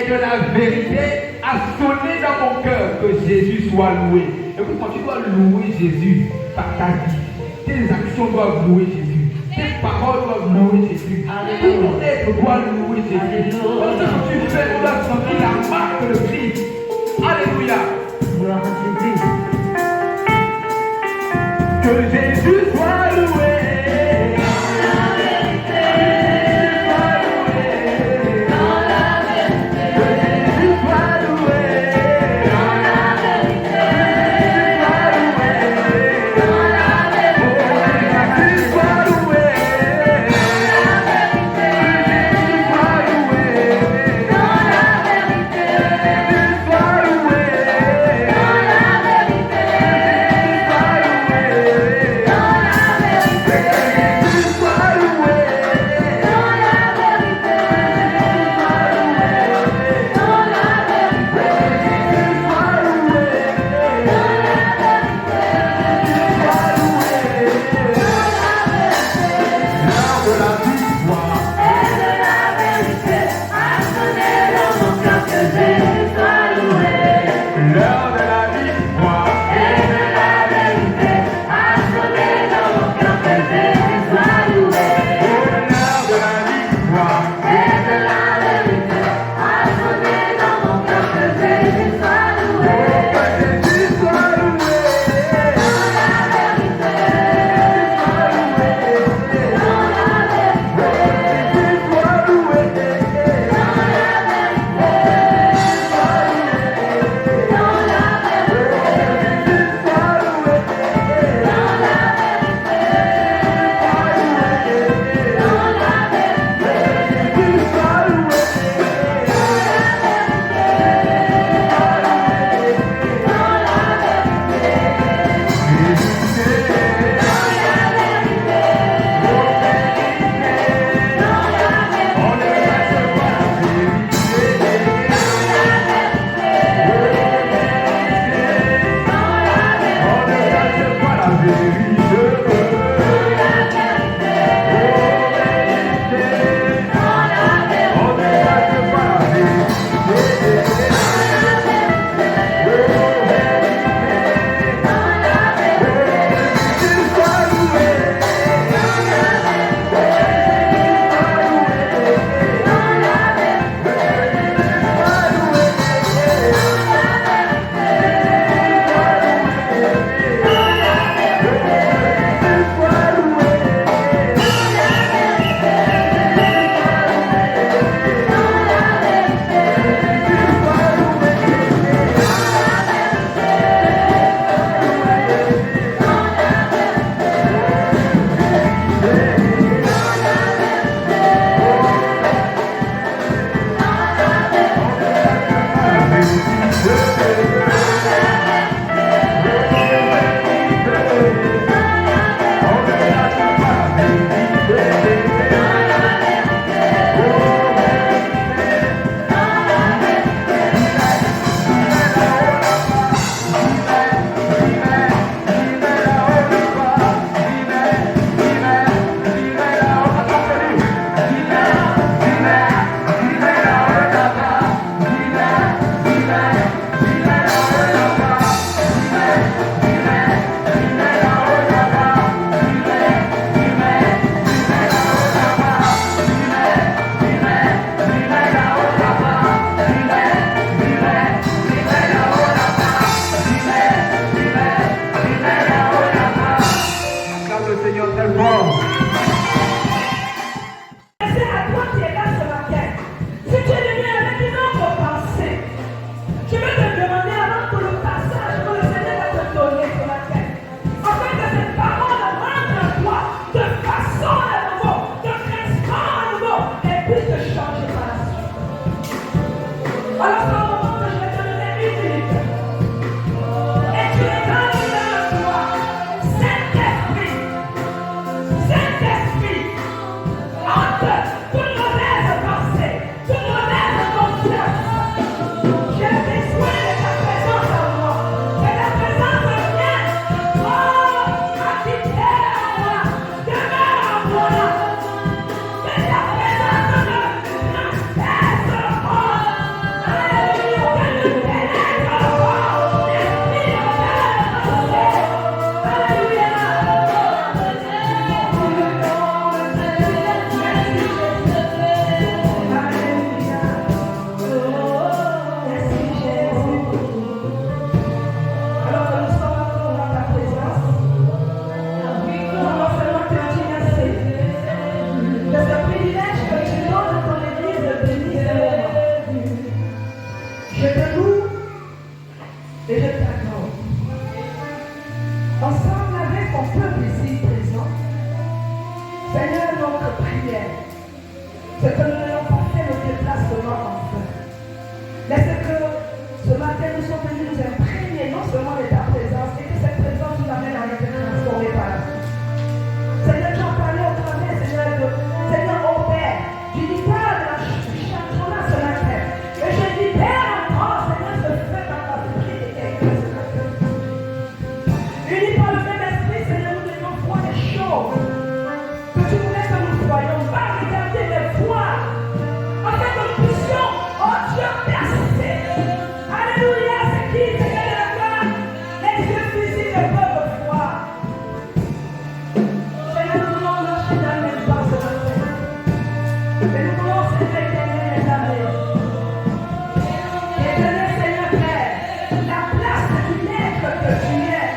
de la vérité a sonné dans mon cœur. Que Jésus soit loué. Écoute-moi, tu dois louer Jésus par ta vie. Tes actions doivent louer Jésus. Tes paroles doivent louer Jésus. Tout ton être doit louer Jésus. Parce que ce que tu fais, tu dois sentir la marque de Christ. Alléluia. Que Jésus soit loué. Je te loue et je t'adore. Ensemble avec ton peuple ici présent, Seigneur, notre prière, c'est que nous n'ayons pas fait le déplacement en vain. Mais c'est que ce matin nous sommes venus nous imprégner non seulement de ta présence, et que cette présence nous amène à être transformés par la vie. Seigneur, tu as parlé au travers, Seigneur, au Père, du libère de la championnat ce matin. Et je libère encore, Seigneur, ce feu dans la vie de quelqu'un ce matin. Unis par le même esprit, Seigneur, nous devons voir des choses que tu voulais que nous voyions, pas regarder, mais voir, afin que nous puissions, oh Dieu, percer. Alléluia, c'est qui, Seigneur de la gloire, les yeux physiques ne peuvent voir. Seigneur, nous voulons marcher dans les pas ce matin. Et nous voulons, Seigneur, éternel, les amener. Éternel, Seigneur Père, la place du maître que tu es.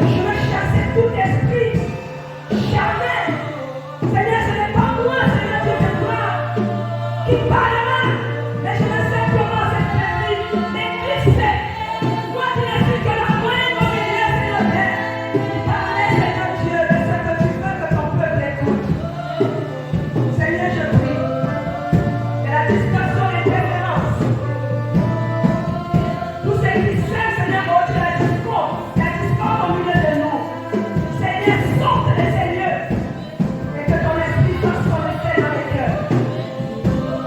Je veux chasser tout esprit. Jamais. Seigneur, ce n'est pas moi, Seigneur, Dieu de gloire, qui parlera. Mais je veux simplement cette esprit m'éclipser. Moi qui ne suis que la moindre milieu, Seigneur Père. Parlez, Seigneur Dieu, de ce que tu veux que ton peuple écoute. Seigneur, je prie. Et la discussion des préférences. Tous ceux qui savent, Seigneur, oh Dieu, la discorde au milieu de nous. Seigneur, sorte de ces lieux. Et que ton esprit fasse son effet dans les cœurs.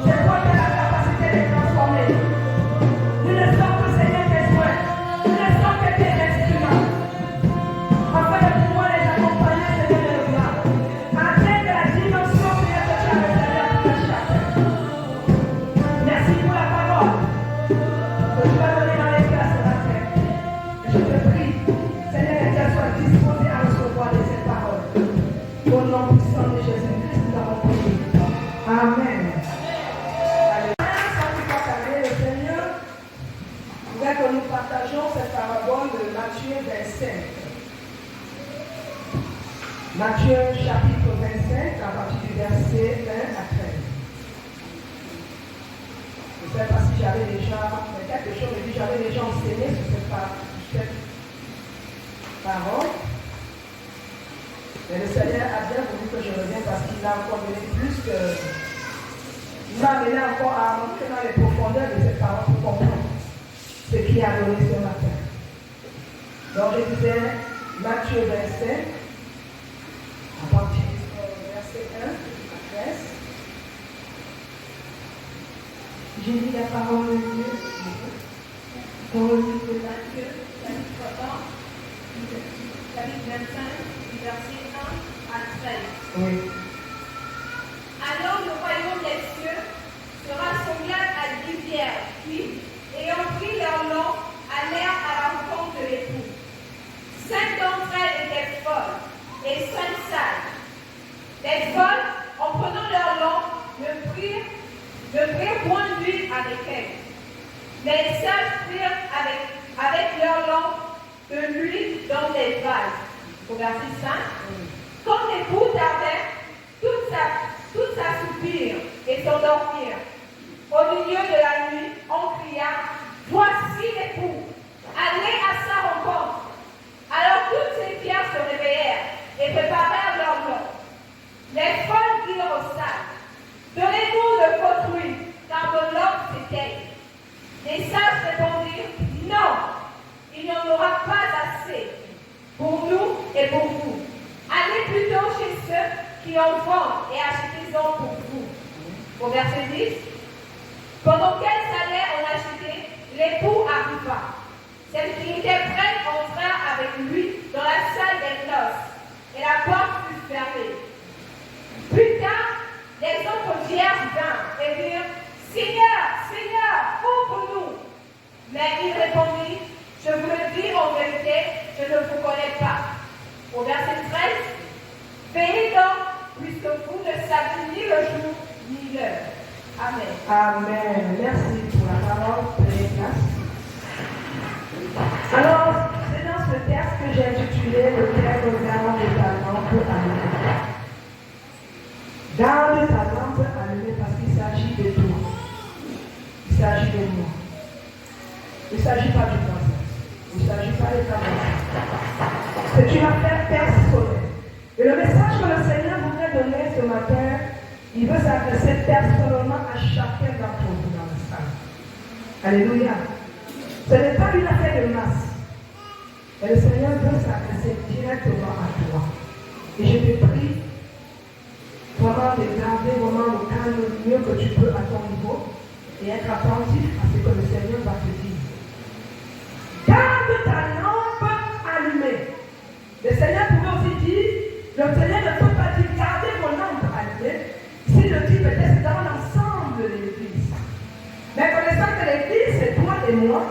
C'est toi qui as la capacité de transformer. Nous ne sommes que, Seigneur, tes soins. Nous ne sommes que tes instruments. Afin de pouvoir les accompagner, Seigneur de gloire. Atteindre la dimension, Seigneur, que tu as réservée pour chacun. Merci pour la parole que tu vas donner dans les classes ce matin. Je te prie, Seigneur, qu'elle soit disposée à recevoir de cette parole. Au nom puissant de Jésus-Christ, nous avons prié. Amen. Sans pouvoir parler, le Seigneur voudrait que nous partagions cette parabole de Matthieu 25. Matthieu chapitre 25, à partir du verset 1 à 13. Je ne sais pas si j'avais déjà, mais quelque chose me dit, j'avais déjà enseigné sur cette parole. Mais le Seigneur a bien voulu que je revienne parce qu'il a encore donné plus que. Il m'a amené encore à rentrer dans les profondeurs de cette parole pour comprendre ce qu'il a donné ce matin. Donc je disais Matthieu 25, à partir du verset 1 à 13. J'ai lu la parole de Dieu dans le livre de Matthieu, chapitre 25, du verset 1 à 13. Oui. Alors le royaume des cieux sera semblable à 10 vierges qui, ayant pris leur lampe, allèrent à la rencontre de l'époux. 5 d'entre elles étaient folles et 5 sages. Les folles, en prenant leur lampe, ne prirent point d'huile avec elles. Mais les sages prirent avec leur lampe de l'huile dans des vases. Au verset 5. Quand l'époux tardait, toutes s'assoupirent et s'endormirent. Au milieu de la nuit, on cria, voici l'époux, allez à sa rencontre. Alors toutes ces vierges se réveillèrent et préparèrent leur lampe. Les folles dirent aux sages, donnez-nous de votre huile, car nos lampes s'éteignent. Les sages répondirent, non, il n'y en aura pas assez pour nous et pour vous. Allez plutôt chez ceux qui en vendent et achetez-en pour vous. Au verset 10, pendant qu'elles allaient en acheter, l'époux arriva. Celle qui était prête entra avec lui dans la salle des noces, et la porte fut fermée. Plus tard, les autres vierges vinrent et dirent, Seigneur, Seigneur, ouvre-nous. Mais il répondit, je vous le dis en vérité, je ne vous connais pas. Au verset 13, veillez donc, puisque vous ne savez ni le jour ni l'heure. Amen. Amen. Merci pour la parole. Prenez place. Alors, c'est dans ce texte que j'ai intitulé le thème garde ta lampe allumée. Garde ta lampe allumée parce qu'il s'agit de toi. Il s'agit de moi. Il ne s'agit pas du voisin. Il ne s'agit pas de ta voisin. C'est une affaire personnelle. Et le message que le Seigneur voudrait donner ce matin, il veut s'adresser personnellement à chacun d'entre vous dans la salle. Alléluia. Ce n'est pas une affaire de masse. Mais le Seigneur veut s'adresser directement à toi. Et je te prie vraiment de garder vraiment le calme le mieux que tu peux à ton niveau et être attentif à ce que le Seigneur va te dire. Garde ta lampe allumée. Le Seigneur pouvait aussi dire, le Seigneur ne peut pas dire gardez vos lampes allumées si le dit peut-être dans l'ensemble de l'Église. Mais connaissant que l'Église c'est toi et moi,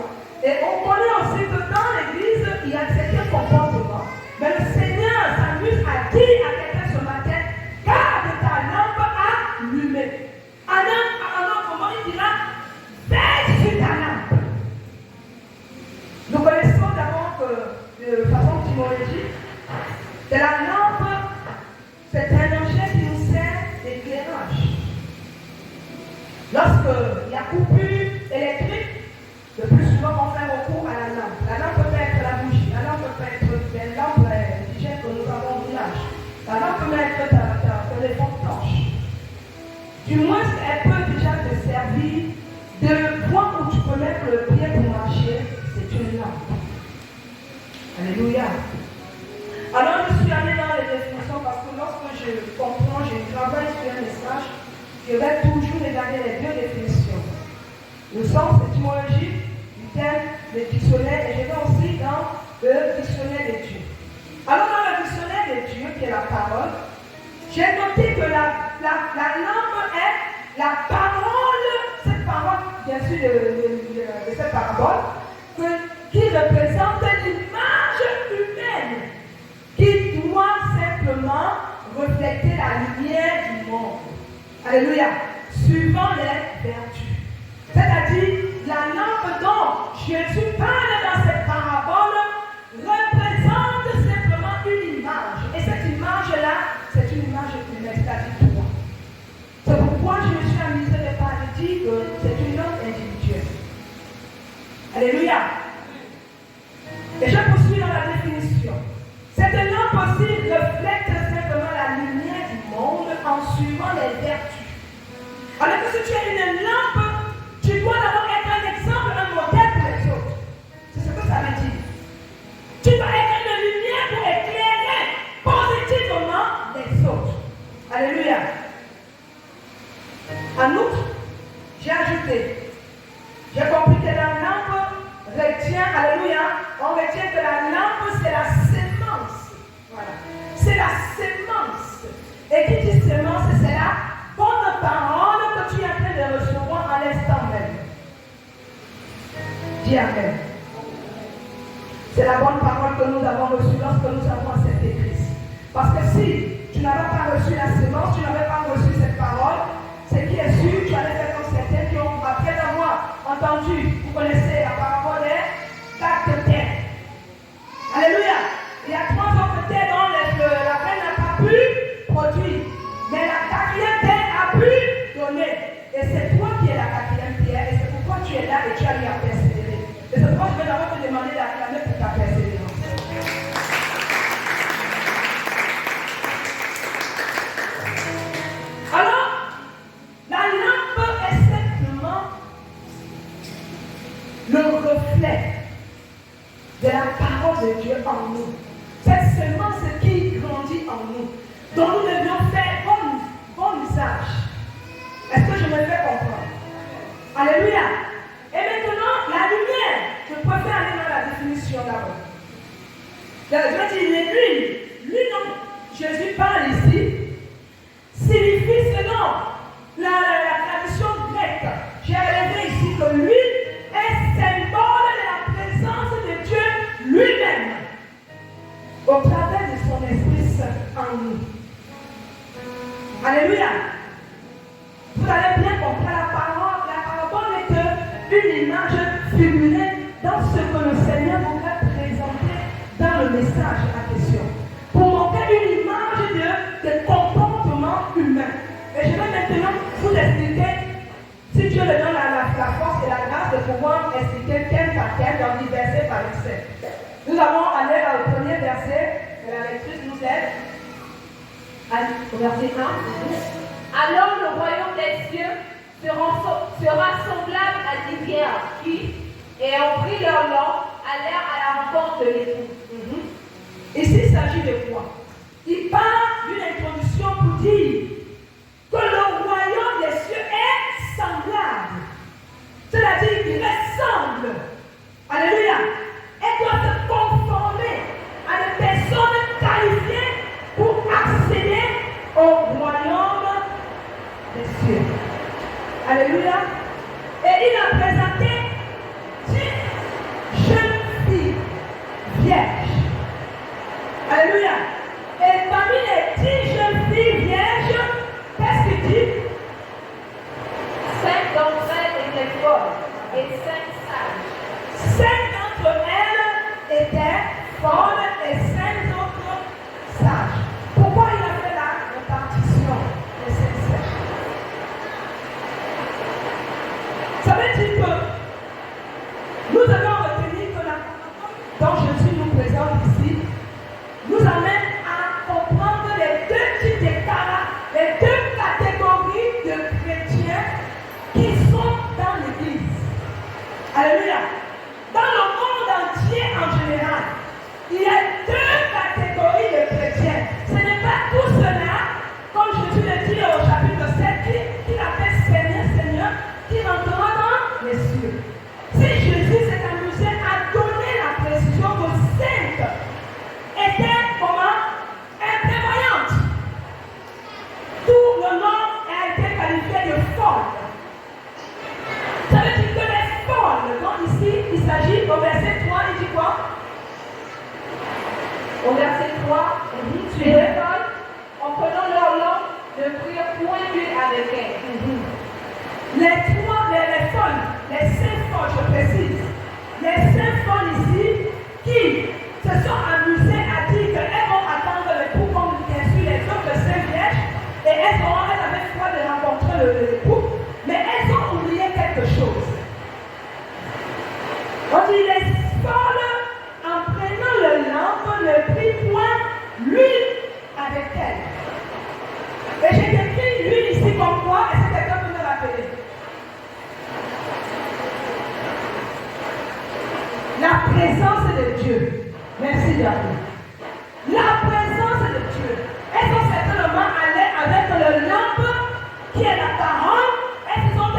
et on connaît aussi que dans l'Église il y a certains comportements. Mais le Seigneur s'amuse à dire à quelqu'un ce matin, garde ta lampe allumée. En un moment, il dira, veille sur ta lampe. Nous connaissons d'abord que, de façon timologique, que la lampe, c'est un objet qui nous sert d'éclairage. Lorsqu'il y a coupure électrique, le plus souvent on fait recours à la lampe. La lampe peut être la bougie, la lampe peut être des lampes indigènes que nous avons au village. La lampe peut être ta téléphone torche. Du moins, elle peut déjà te servir de point où tu peux mettre le pied pour marcher, c'est une lampe. Alléluia. Alors, je suis allée dans les définitions parce que lorsque je comprends, je travaille sur un message, je vais toujours regarder les deux définitions. Le sens étymologique du terme de dictionnaire et je vais aussi dans le dictionnaire des dieux. Alors, dans le dictionnaire des dieux, qui est la parole, j'ai noté que la lampe est la parole, cette parole, bien sûr, de cette parabole, qui représente l'image humaine, qui doit simplement refléter la lumière du monde. Alléluia. Suivant les vertus. C'est-à-dire, la lampe dont Jésus parle dans cette parabole représente simplement une image. Et cette image-là, c'est une image humaine, c'est-à-dire toi. C'est pourquoi je me suis amusée de parler de dire que c'est une lampe individuelle. Alléluia. Et je poursuis dans la définition. Cette lampe aussi reflète simplement la lumière du monde en suivant les vertus. Alors que si tu as une lampe, tu dois d'abord être un exemple, un modèle pour les autres. C'est ce que ça veut dire. Tu dois être une lumière pour éclairer positivement les autres. Alléluia. En outre, j'ai ajouté, j'ai compris que la lampe retient, alléluia, on retient que la lampe c'est la sémence. Voilà. C'est la sémence. Et qui dit sémence, c'est la bonne parole que tu es en train de recevoir à l'instant même. Dis Amen. C'est la bonne parole que nous avons reçue lorsque nous avons accepté Christ. Parce que si tu n'avais pas reçu la sémence, tu n'avais pas reçu cette parole, ce qui est sûr, tu allais faire comme certains qui ont, après avoir entendu, vous connaissez la parole des 4 terres. Alléluia. Il y a 3 autres terres dont la reine n'a pas pu produire. Mais la 4e terre a pu donner. Et c'est toi qui es la 4e pierre. Et c'est pourquoi tu es là et tu as eu à persévérer. Et c'est pourquoi je vais d'abord te demander d'acclamer pour ta persévérance. Alors, la lampe est simplement le reflet de la parole de Dieu en nous. Cette semence qui grandit en nous, dont nous devions faire bon usage. Est-ce que je me fais comprendre? Alléluia. Et maintenant, la lumière, je préfère aller dans la définition d'abord. Je vais dire l'huile. L'huile dont Jésus parle ici signifie selon la tradition grecque. J'ai relevé ici que l'huile est symbole de la présence de Dieu lui-même au travers de son Esprit Saint en nous. Alléluia. Vous allez bien comprendre la parabole est une image figurée dans ce que le Seigneur voudrait présenter dans le message en question. Pour montrer une image de comportement humain. Et je vais maintenant vous expliquer, si Dieu le donne la force et verset de la lecture nous aide. Au verset 1. Alors le royaume des cieux sera semblable à 10 vierges qui, ayant pris leur lampe, allèrent à la rencontre de l'époux. Ici, il s'agit de quoi? Il parle d'une introduction pour dire que le royaume des cieux est semblable. C'est-à-dire qu'il ressemble. Alléluia. Elle doit se conformer à des personnes qualifiées pour accéder au royaume des cieux. Alléluia. Et il a présenté 10 jeunes filles vierges. Alléluia. Et parmi les 10 jeunes filles vierges, qu'est-ce qu'il dit? 5 d'entre elles étaient folles et 5 sages. 5 d'entre elles étaient folles et 5 autres sages. Pourquoi il a fait la répartition des 5 sages? Ça veut dire que nous allons retenir que la rencontre dont Jésus nous présente ici nous amène à comprendre les deux types de les deux catégories de chrétiens qui sont dans l'Église. Alléluia. Dans le monde entier en général, il y a deux catégories de chrétiens. Ce n'est pas tout cela, comme Jésus le dit au chapitre 7, qui appelle Seigneur, Seigneur, qui rentrera dans les cieux. Si Jésus s'est amusé à donner la précision que 5 étaient comment? Imprévoyantes. Tout le nom a été qualifié de folle. Ça veut dire que les folles, donc ici, il s'agit au verset 3, il dit quoi? Au verset 3, les folles, en prenant leur lampe, ne prirent point d'huile avec elles. Les folles, les 5 folles, je précise, les 5 folles ici qui se sont amusées à dire qu'elles vont attendre l'époux comme bien sûr les autres 5 vierges et elles avaient foi de rencontrer l'époux, mais elles ont oublié quelque chose. On dit les folles, en prenant le lampe, ne prit point l'huile avec elles. Et j'ai décrit l'huile ici comme quoi, est-ce que quelqu'un peut me rappeler? La présence de Dieu. Merci David. La présence de Dieu. Elles sont certainement allées avec le lampe qui est la parole. Elles se sont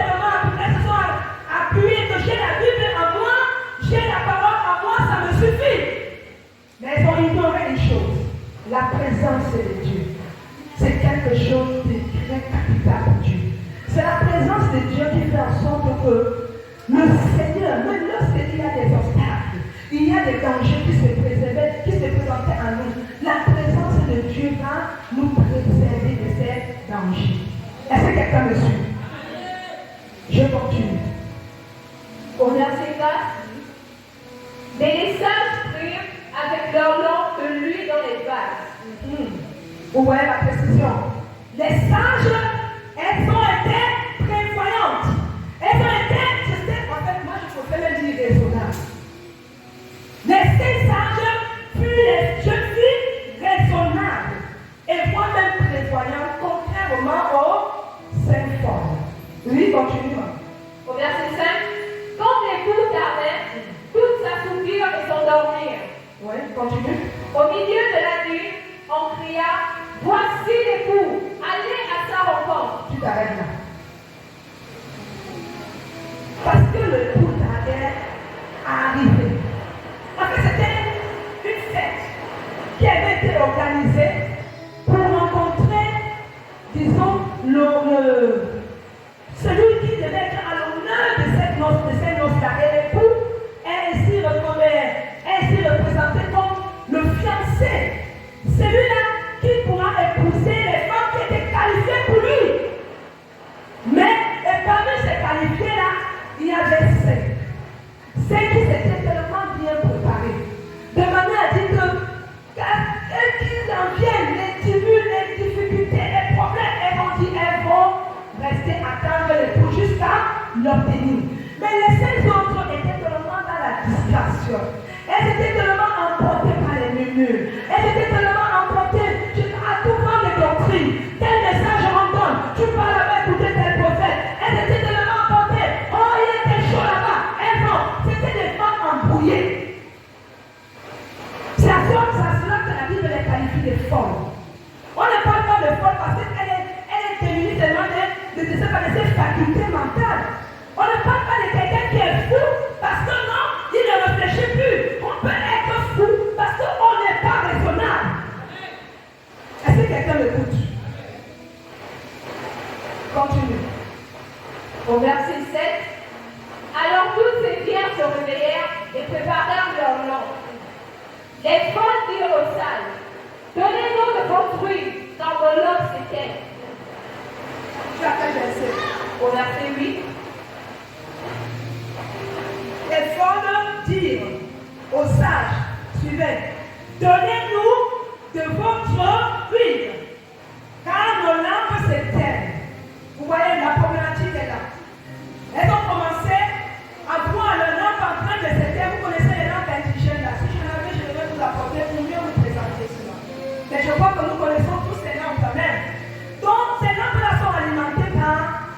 appuyées que j'ai la Bible en moi, j'ai la parole en moi, ça me suffit. Mais elles ont ignoré une chose. La présence de Dieu. C'est quelque chose de très capital pour Dieu. C'est la présence de Dieu qui fait en sorte que le Seigneur, même lorsqu'il y a des obstacles, il y a des dangers qui se présentaient à nous, la présence de Dieu va nous préserver de ces dangers. Est-ce que quelqu'un me suit? Je continue. Au verset 4, mais les sages prirent avec leur lampe de l'huile dans les vases. Vous voyez la précision. Les sages, elles ont été prévoyantes. Elles ont été, en fait, moi je préfère le dire raisonnables. Les 5 sages furent les jeunes filles raisonnables et moi-même prévoyantes, contrairement aux 5 folles. Oui, continuons. Au verset 5, quand l'époux tardait, toutes s'assoupirent et s'endormirent. Oui, continue. Au milieu de la nuit, on cria, voici l'époux, allez à sa rencontre. Tu t'arrêtes là. Parce que le coup tardait à arriver. En fait, c'était une fête qui avait été organisée pour rencontrer, disons, celui qui devait être à l'honneur de cette noce-là. Et l'époux est ainsi représenté comme le fiancé. Celui-là qui pourra épouser les femmes qui étaient qualifiées pour lui. Mais parmi ces qualifiés-là, il y avait 5. 5 qui s'étaient tellement bien préparés. De manière à dire que qu'ils en viennent, les tribus, les difficultés, les problèmes, elles vont rester attendre l'époux jusqu'à l'obtenir. Mais les 5 autres étaient tellement dans la distraction. Elles étaient tellement emportées par les murmures. ils se réveillèrent et préparèrent leur lampe. Les folles dirent aux sages, donnez-nous de vos fruits, car vos lampes s'éteignent. Tu as quel verset? Au verset 8. Les folles dirent aux sages, suivez, donnez-nous de votre huile, car nos lampes s'éteignent. Vous voyez, la problématique est là. Elles ont commencé à voir leurs lampes en train de s'éteindre. Vous connaissez les lampes indigènes là. Si je l'avais, je devais vous apporter pour mieux vous présenter cela. Mais je crois que nous connaissons tous ces lampes quand même. Donc, ces lampes-là sont alimentées par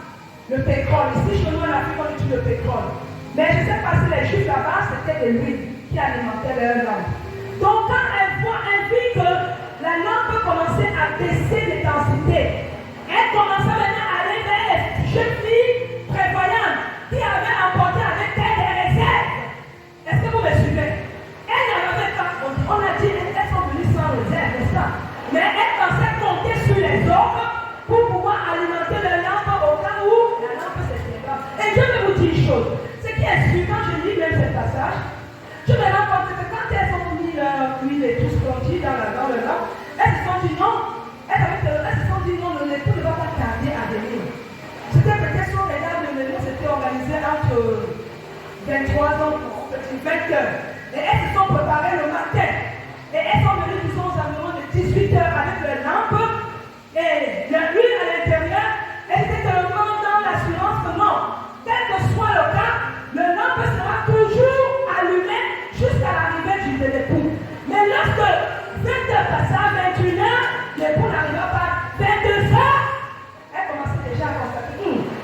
le pétrole. Ici, chez nous, en Afrique, on utilise le pétrole. Mais je sais pas si les juifs là-bas, c'était de l'huile qui alimentait leurs lampes. Donc, quand elles vit que la lampe commençait à baisser d'intensité, elle commençait maintenant à aller vers les jeunes filles prévoyantes qui avaient apporté avec elles des réserves. Est-ce que vous me suivez? Elles n'avaient pas, on a dit, elles sont venues sans réserve, n'est-ce pas? Mais elles pensaient compter sur les autres pour pouvoir alimenter leur lampe au cas où la lampe s'éteindra. Et je vais vous dire une chose. Ce qui est sûr, quand je lis même ce passage, je me rends compte que quand elles ont mis leur huile et tout ce qu'on dit dans le lampe, elles se sont dit non. Elles se sont dit non, le l'époux ne va pas tarder à venir. C'était peut-être si on regarde le menu, c'était organisé entre 23 ans, 20 heures. Et elles se sont préparées le matin. Et elles sont venues, disons, aux environs de 18 heures avec leur lampe et leur huile à l'intérieur. Elles étaient tellement dans l'assurance que non, quel que soit le cas, le lampe sera toujours allumé jusqu'à l'arrivée de l'époux. Mais lorsque 20 heures passaient à 21 heures, l'époux n'arriva pas. 22 heures, elle commençait déjà à constater.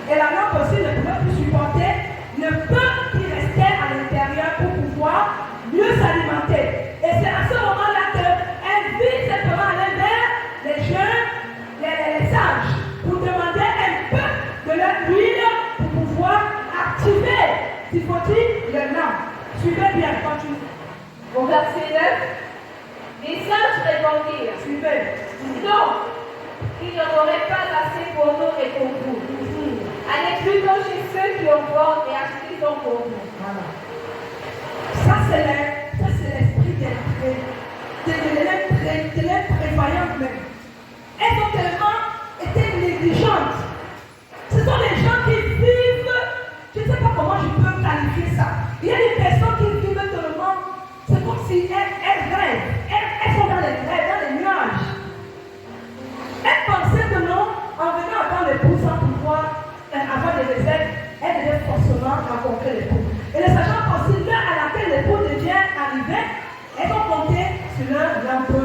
Et la lampe aussi ne pouvait plus supporter le peu qui restait à l'intérieur pour pouvoir mieux s'alimenter. Et c'est à ce moment-là qu'elle vit simplement aller vers les jeunes, les sages, pour demander un peu de leur huile pour pouvoir activer, s'il faut-il, le lampe. Suivez bien, continue. Au verset 9, les sages répondirent, Suivez. non, il n'y en aurait pas assez pour nous et pour vous. Allez plutôt chez ceux qui ont fort et achetez-en pour vous. Voilà. Ça, c'est l'esprit de l'imprévoyante même. Elles ont tellement été négligentes. Ce sont des gens qui vivent, je ne sais pas comment je peux qualifier ça. Il y a des personnes qui vivent tellement, c'est comme si elles rêvent. Elles sont dans les rêves, dans les nuages. Elles pensaient que non, en venant attendre l'époux sans pouvoir avoir des réserves, elles devaient forcément rencontrer l'époux. Et les sachant aussi, l'heure à laquelle l'époux devient arrivé, elles ont compté sur leur lampe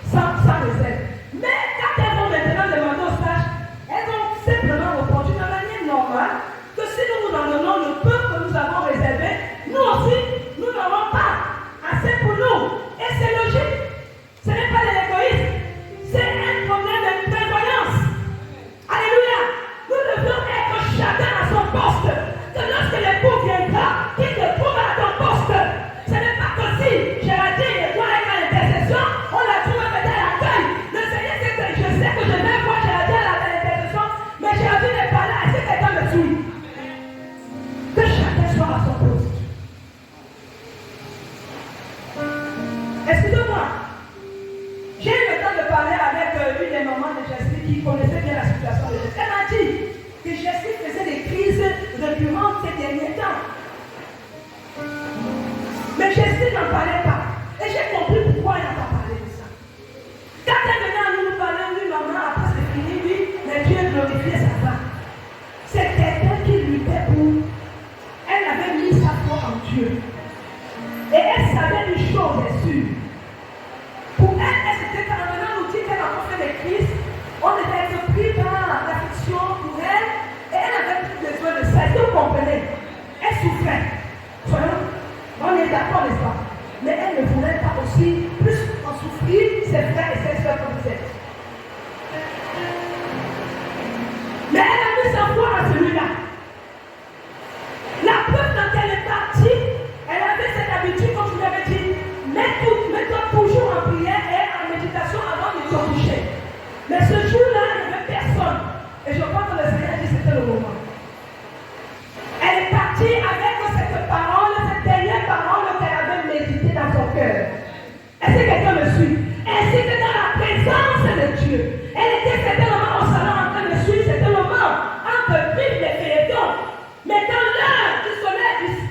sans réserve. Mais quand elles vont maintenant demander aux sages, elles ont simplement répondu de manière normale que si nous en donnons le peu que nous avons réservé, nous aussi, nous n'aurons pas assez pour nous. Et c'est logique. Ce n'est pas de l'égoïsme. C'est un problème de prévoyance. Alléluia. Nous devons être chacun à son poste. Que lorsque l'époux viendra, qu'il te trouve à ton poste. Ce n'est pas que si Géraldine doit être à l'intercession, on la trouve peut-être à l'accueil. Le Seigneur sait que je sais que je vais voir Géraldine à l'intercession, mais Géraldine n'est pas là. Est-ce que quelqu'un me suit? Que chacun soit à son poste. Excusez-moi. J'ai eu le temps de parler avec une des mamans de Jessie qui connaissait bien la situation de Jessie. Elle m'a dit que Jessie faisait des crises récurrentes ces derniers temps. Mais Jessie n'en parlait pas. Et j'ai compris pourquoi elle n'a pas parlé de ça. Quand elle venait à nous parler, oui maman, après c'est fini, oui, mais Dieu glorifiait sa femme. C'est quelqu'un qui luttait pour. Elle avait mis sa foi en Dieu. Et elle savait une chose, est sûre. Pour elle, c'était qu'en venant nous dire qu'elle a fait des crises, on était pris par l'affection pour elle, et elle avait plus besoin de ça. Est-ce que vous comprenez? Elle souffrait. On est d'accord, n'est-ce pas? Mais elle ne voulait pas aussi plus en souffrir ses frères et ses soeurs comme vous êtes. Mais elle a mis sa foi à celui-là. La preuve quand elle est partie, elle avait cette habitude, comme je vous l'avais dit, mets-toi toujours en prière et en méditation avant de te coucher. Mais ce jour-là, il n'y avait personne. Et je crois que le Seigneur dit que c'était le moment. Elle est partie avec cette parole,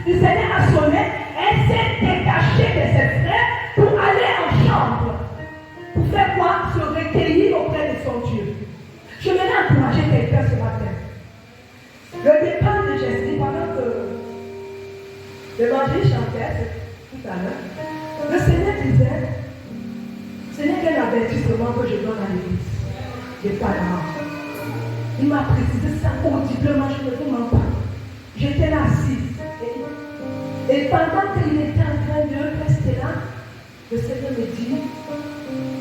du Seigneur a sonné, elle s'est détachée de ses frères pour aller en chambre. Pour faire quoi? Se recueillir auprès de son Dieu. Je vais encourager quelqu'un ce matin. Le départ de Jésus, pendant que l'évangile chantait tout à l'heure, le Seigneur disait, ce n'est qu'un avertissement que je donne à l'église. De Panama. Il m'a précisé ça audiblement, je ne vous mens pas. J'étais là assise. Et pendant qu'il était en train de rester là, le Seigneur me dit,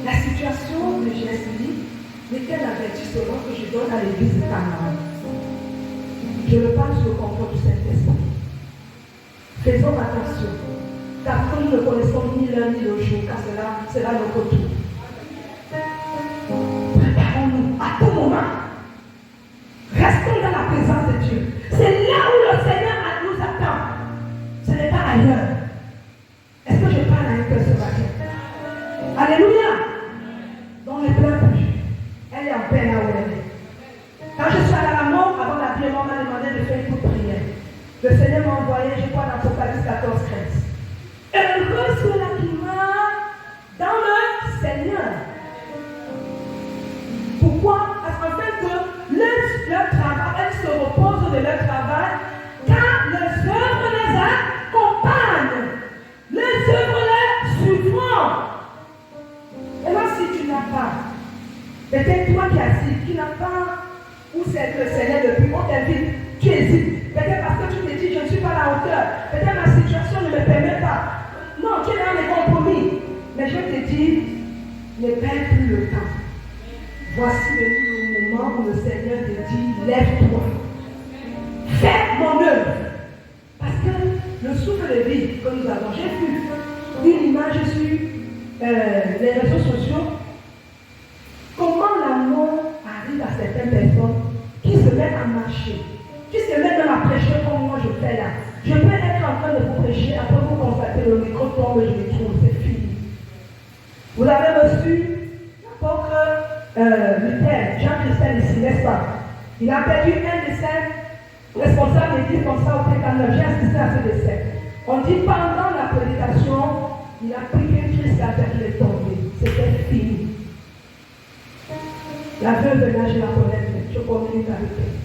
la situation de Jésus n'est qu'un avertissement que je donne à l'église de Panama. Je le parle sous le contrôle du Saint-Esprit. Faisons attention, car nous ne connaissons ni l'heure ni le jour, car cela notre tour. Préparons-nous à tout moment. Restons dans la présence de Dieu. C'est là où le Seigneur nous attend. Ce n'est pas ailleurs. Est-ce que je parle à un cœur ce matin? Alléluia. Dans les pleins plus. Elle est en paix là où elle est. Quand je suis allée à la mort, avant l'habillement, on m'a demandé de faire une toute prière. Le Seigneur m'a envoyé, je crois, dans Apocalypse 14:13. Heureux ceux-là qui meurent dans le Seigneur. Pourquoi? Parce qu'en fait, leur travail, elles se reposent de leur travail, car les œuvres les accompagnent. Les œuvres les suivront. Et là, si tu n'as pas, peut-être toi qui es assis, qui n'as pas où c'est le Seigneur depuis, on t'invite, tu hésites. Peut-être parce que tu te dis, je ne suis pas à la hauteur. Peut-être ma situation ne me permet pas. Non, tu es dans les compromis. Mais je te dis, ne perds plus le temps. Voici le moment où le Seigneur te dit, lève-toi. Fais mon œuvre. Parce que le souffle de vie que nous avons, j'ai vu une image sur les réseaux sociaux. Comment l'amour arrive à certaines personnes qui se mettent à marcher, qui se mettent dans la prêcher comme moi je fais là. Je peux être en train de vous prêcher, après vous constatez le micro tombe, je me trouve, c'est fini. Vous avez reçu l'apôtre Luther, Jean-Christophe ici, n'est-ce pas? Il a perdu un de ses responsables d'église comme ça au T49. J'ai assisté à ce décès. On dit pendant la prédication, il a pris une crise cardiaque, il est tombé. C'était fini. La veuve de l'âge, je la connais, je communique avec elle.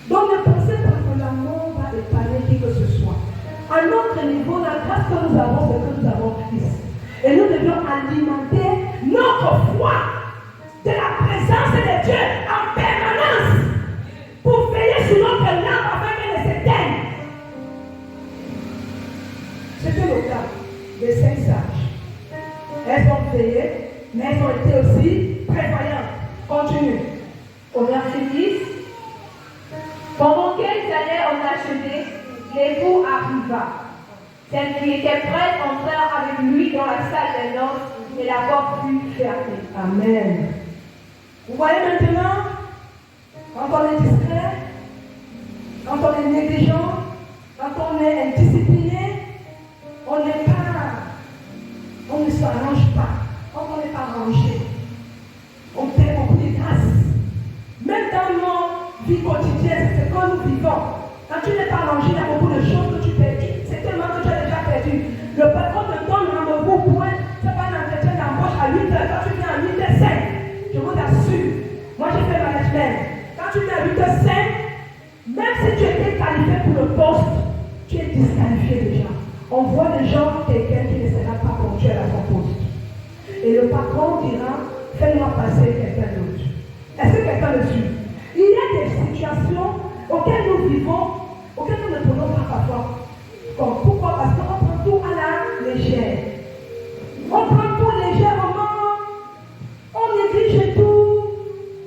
Donc ne pensez pas que l'amour va épargner qui que ce soit. À notre niveau, la grâce que nous avons, c'est que nous avons Christ. Et nous devions alimenter notre foi de la présence de Dieu en permanence pour veiller sur notre lampe afin qu'elle ne s'éteigne. C'était le cas des 5 sages. Elles ont veillé, mais elles ont été aussi prévoyantes. Continue. Au verset 10. Pendant qu'elles allaient en achever, l'époux arriva. Celles qui étaient prêtes entrèrent avec lui dans la salle des noces et la porte fut fermée. Amen. Vous voyez maintenant, quand on est discret, quand on est négligent, quand on est indiscipliné, on ne s'arrange pas, quand on n'est pas rangé. On perd beaucoup de grâce. Même dans nos vies quotidiennes, c'est ce que nous vivons. Quand tu n'es pas rangé, il y a beaucoup de choses que tu perds. C'est tellement que tu as déjà perdu. Le patron te donne rendez-vous pour c'est pas un entretien d'embauche à 8h. Quand tu viens à 8h05, je vous assure. Moi, j'ai fait management. Quand tu viens à 8h05, même si tu étais qualifié pour le poste, tu es disqualifié déjà. On voit des gens, quelqu'un qui ne sera pas ponctuel à son poste. Et le patron dira, fais-moi passer quelqu'un d'autre. Est-ce que quelqu'un le suit? Il y a des situations auxquelles nous vivons, auxquelles nous ne prenons pas parfois. Pourquoi? Parce qu'on prend tout à la légère. On prend tout légèrement, on néglige tout,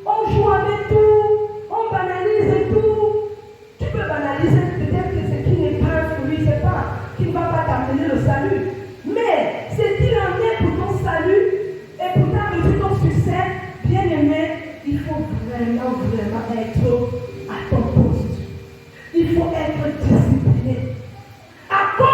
on joue avec tout, on banalise tout. Tu peux banaliser peut-être que ce qui n'est pas un fruit, c'est pas, qui ne va pas t'amener le salut. Mais ce qu'il en est pour ton salut et pour ta réussite, ton succès, bien aimé, il faut vraiment être à ton poste. Il faut être discipliné. À cause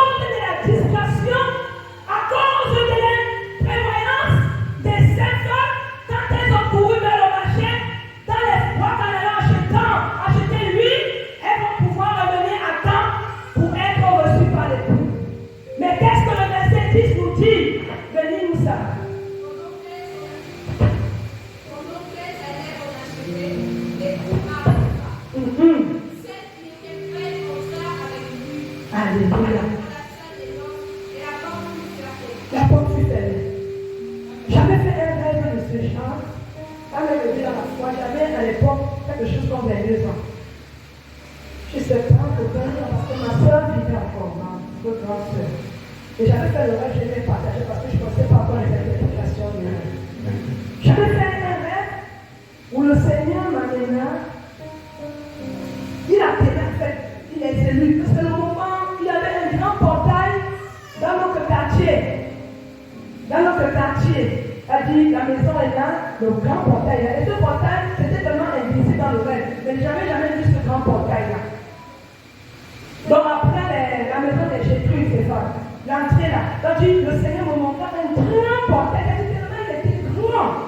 Alléluia. Et la porte fut fermée. La porte fut fermée. J'avais fait un rêve de ce genre. Quand elle me dit dans la foi, j'avais à l'époque quelque chose comme 22 ans. Je ne sais pas pourquoi, parce que ma soeur vivait encore, ma grande soeur. Et j'avais fait le rêve, je l'ai partagé parce que je ne pensais pas encore les interprétations du rêve. J'avais fait un rêve où le Seigneur m'amena. Il a fait, il est élu. Parce que le moment, il y avait un grand portail dans notre quartier. Dans notre quartier. Elle dit, la maison est là, le grand portail là. Et ce portail, c'était tellement invisible dans le rêve. Mais je n'avais jamais vu ce grand portail là. Donc après, la maison des Jésus, c'est ça. L'entrée là. Donc le Seigneur me montra un grand portail. Il était grand.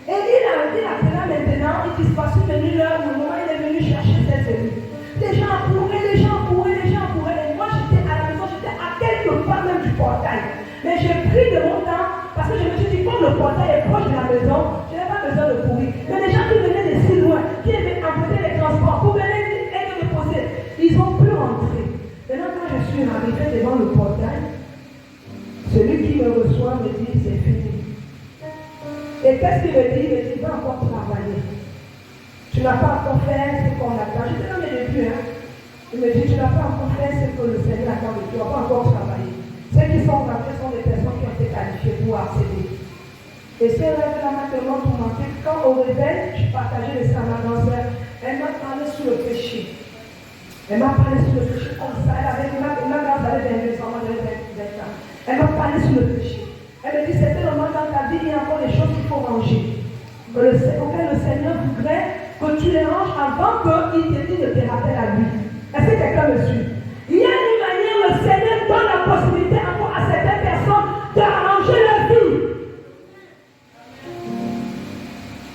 Et il a là maintenant, il dit, voici venu l'heure où le moment il est venu chercher ses élus. Les gens couraient. Et moi j'étais à la maison, j'étais à quelques pas même du portail. Mais j'ai pris de mon temps parce que je me suis dit, comme le portail est proche de la maison, je n'ai pas besoin de courir. Mais les gens qui venaient de si loin, qui avaient emprunté les transports pour venir être déposés, ils ont pu rentrer. Maintenant, quand je suis arrivé devant le portail, celui qui me reçoit me dit, c'est fini. Et qu'est-ce qu'il me dit? Il me dit, va encore travailler. Tu n'as pas encore fait ce qu'on attend. J'étais dans mes débuts. Il me dit, tu n'as pas encore fait ce que le Seigneur attend de toi. Tu n'as pas encore travaillé. Ceux qui sont rentrés sont des personnes qui ont été qualifiées pour accéder. Et ce rêve-là m'a tellement tourmenté. Quand au réveil, je partageais le sang à ma grand-sœur, elle m'a parlé sur le péché. Elle m'a parlé sur le péché comme ça. Elle avait ma grand-sœur avait 22 ans, moi j'avais 20 ans. Elle m'a parlé sur le péché. Elle me dit, c'était le moment dans ta vie, il y a encore des choses qu'il faut ranger. Auquel le Seigneur voudrait que tu les ranges avant qu'il te dise de te rappeler à lui. Est-ce que quelqu'un me suit? Il y a une manière, le Seigneur donne la possibilité encore à certaines personnes d'arranger leur vie.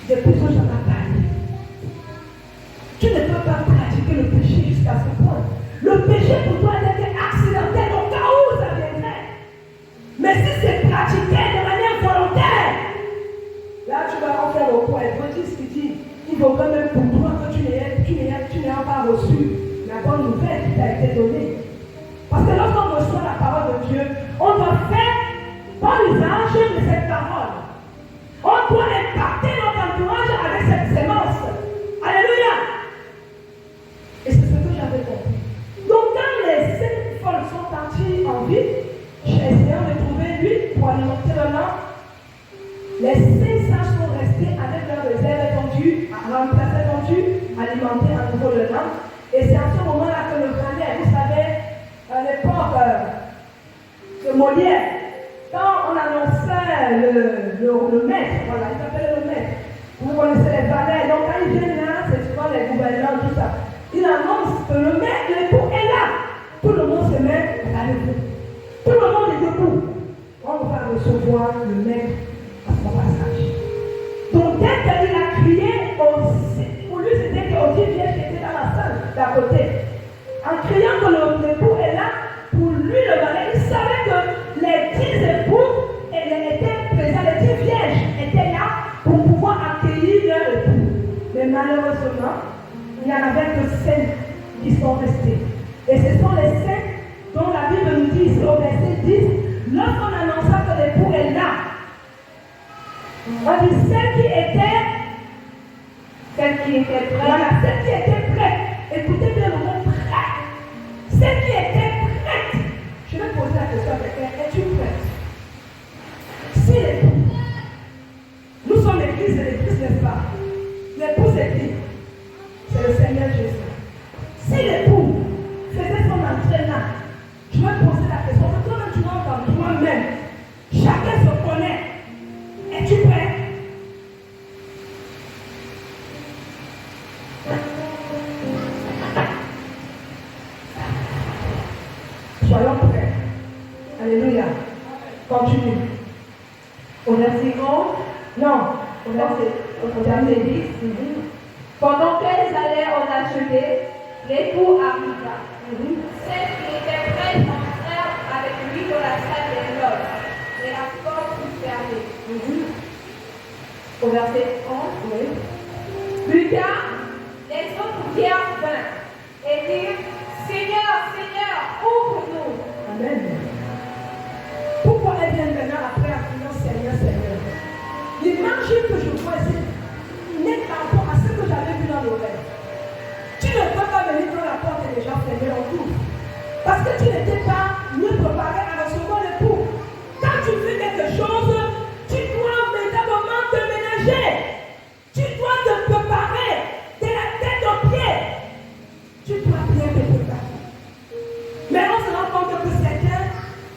Depuis ce j'en ai parlé. Tu ne peux pas pratiquer le péché jusqu'à ce point. Le péché pour toi était accidentel au cas où ça viendrait. Mais si c'est pratiqué de manière volontaire, là tu vas en faire au point. Ce qu'il dit, il vaut quand même pour toi que tu n'aies pas reçu la bonne nouvelle qui t'a été donnée. Parce que lorsqu'on reçoit la parole de Dieu, on doit faire bon usage de cette parole. On doit impacter notre entourage avec cette sémence. Alléluia. Et c'est ce que j'avais compris. Donc quand les 5 folles sont parties en ville, j'ai essayé de trouver l'huile pour alimenter le lamp. Les 5 sages sont restés avec leur réserve étendue, remplacée étendue, alimenter à nouveau le lamp. Et c'est à ce moment-là que le grandet, vous savez, à l'époque de Molière, quand on annonçait le maître, voilà, il s'appelait le maître. Vous connaissez les valets, donc quand ils viennent là, c'est souvent les gouverneurs, tout ça. Il annonce que le maître, l'époux est là. Tout le monde se met à l'époux. Tout le monde est debout. On va recevoir le maître à son passage. Donc dès qu'il a crié, pour lui c'était Olivier qui était dans la salle d'à côté. En criant que l'époux est là, pour lui le valet, il savait que les 10 époux étaient présents, les 10 vierges étaient là pour pouvoir accueillir leur époux. Mais malheureusement, il n'y en avait que 5 qui sont restés. Et ce sont les 5 dont la Bible nous dit ici au verset 10, lorsqu'on annonça que l'époux est là, on dit celles qui étaient prêtes. Voilà, celles qui étaient prêtes. Écoutez bien le mot prêt. Celles qui étaient prêtes. Je vais poser la question à quelqu'un, es-tu prête? Si l'époux, nous sommes l'église, n'est-ce pas? L'époux c'est qui? C'est le Seigneur Jésus. Si l'époux faisait son entrée là, je vais poser la question, que toi-même tu m'entends, toi-même, chacun se connaît. Es-tu prêt? Soyons prêts. Alléluia. Continue. Au verset 11, Non, au verset 10, pendant qu'elles allaient en acheter, l'époux arriva. Celles qui étaient prêtes entrèrent avec lui dans la salle des noces, et la porte fut fermée. Au verset 11, Plus tard, les autres vinrent et dirent, Seigneur, Seigneur, ouvre Parce que tu n'étais pas mieux préparé à recevoir l'époux. Quand tu fais quelque chose, tu dois véritablement te ménager. Tu dois te préparer de la tête aux pieds. Tu dois bien te préparer. Mais on se rend compte que certains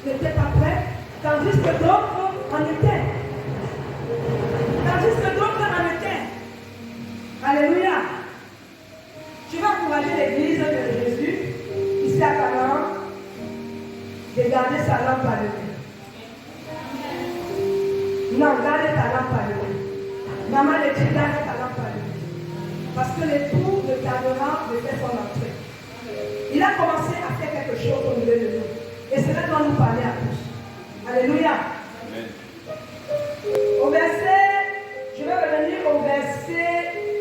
n'étaient pas prêts, tandis que d'autres en étaient. Tandis que d'autres en étaient. Alléluia. Je vais encourager l'église de Jésus, ici à Canaan, de garder sa lampe allumée. Non, gardez ta lampe allumée. Maman le dit, gardez ta lampe allumée. Parce que l'époux de Canaan de faire son entrée. Il a commencé à faire quelque chose au milieu de nous. Et cela doit nous parler à tous. Alléluia. Amen. Au verset, je vais revenir au verset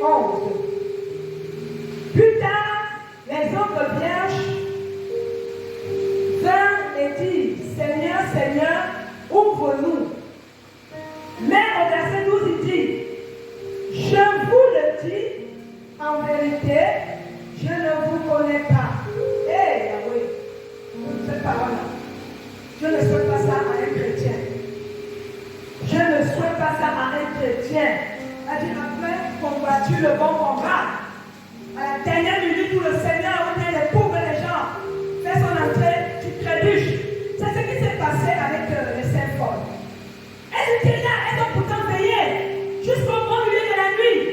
11. Plus tard, les autres vierges vinrent et dirent, Seigneur, Seigneur, ouvre-nous. Mais au verset 12, il dit, je vous le dis, en vérité, je ne vous connais pas. Eh, oui, cette parole-là. Je ne souhaite pas ça à un chrétien. Je ne souhaite pas ça à un chrétien. Elle dit, après, combattu le bon combat. À la dernière minute où le Seigneur vient de pauvres les gens, fait son entrée, tu trébuches. C'est ce qui s'est passé avec les saints folles. Elles étaient là, elles ont pourtant veillé jusqu'au bon milieu de la nuit.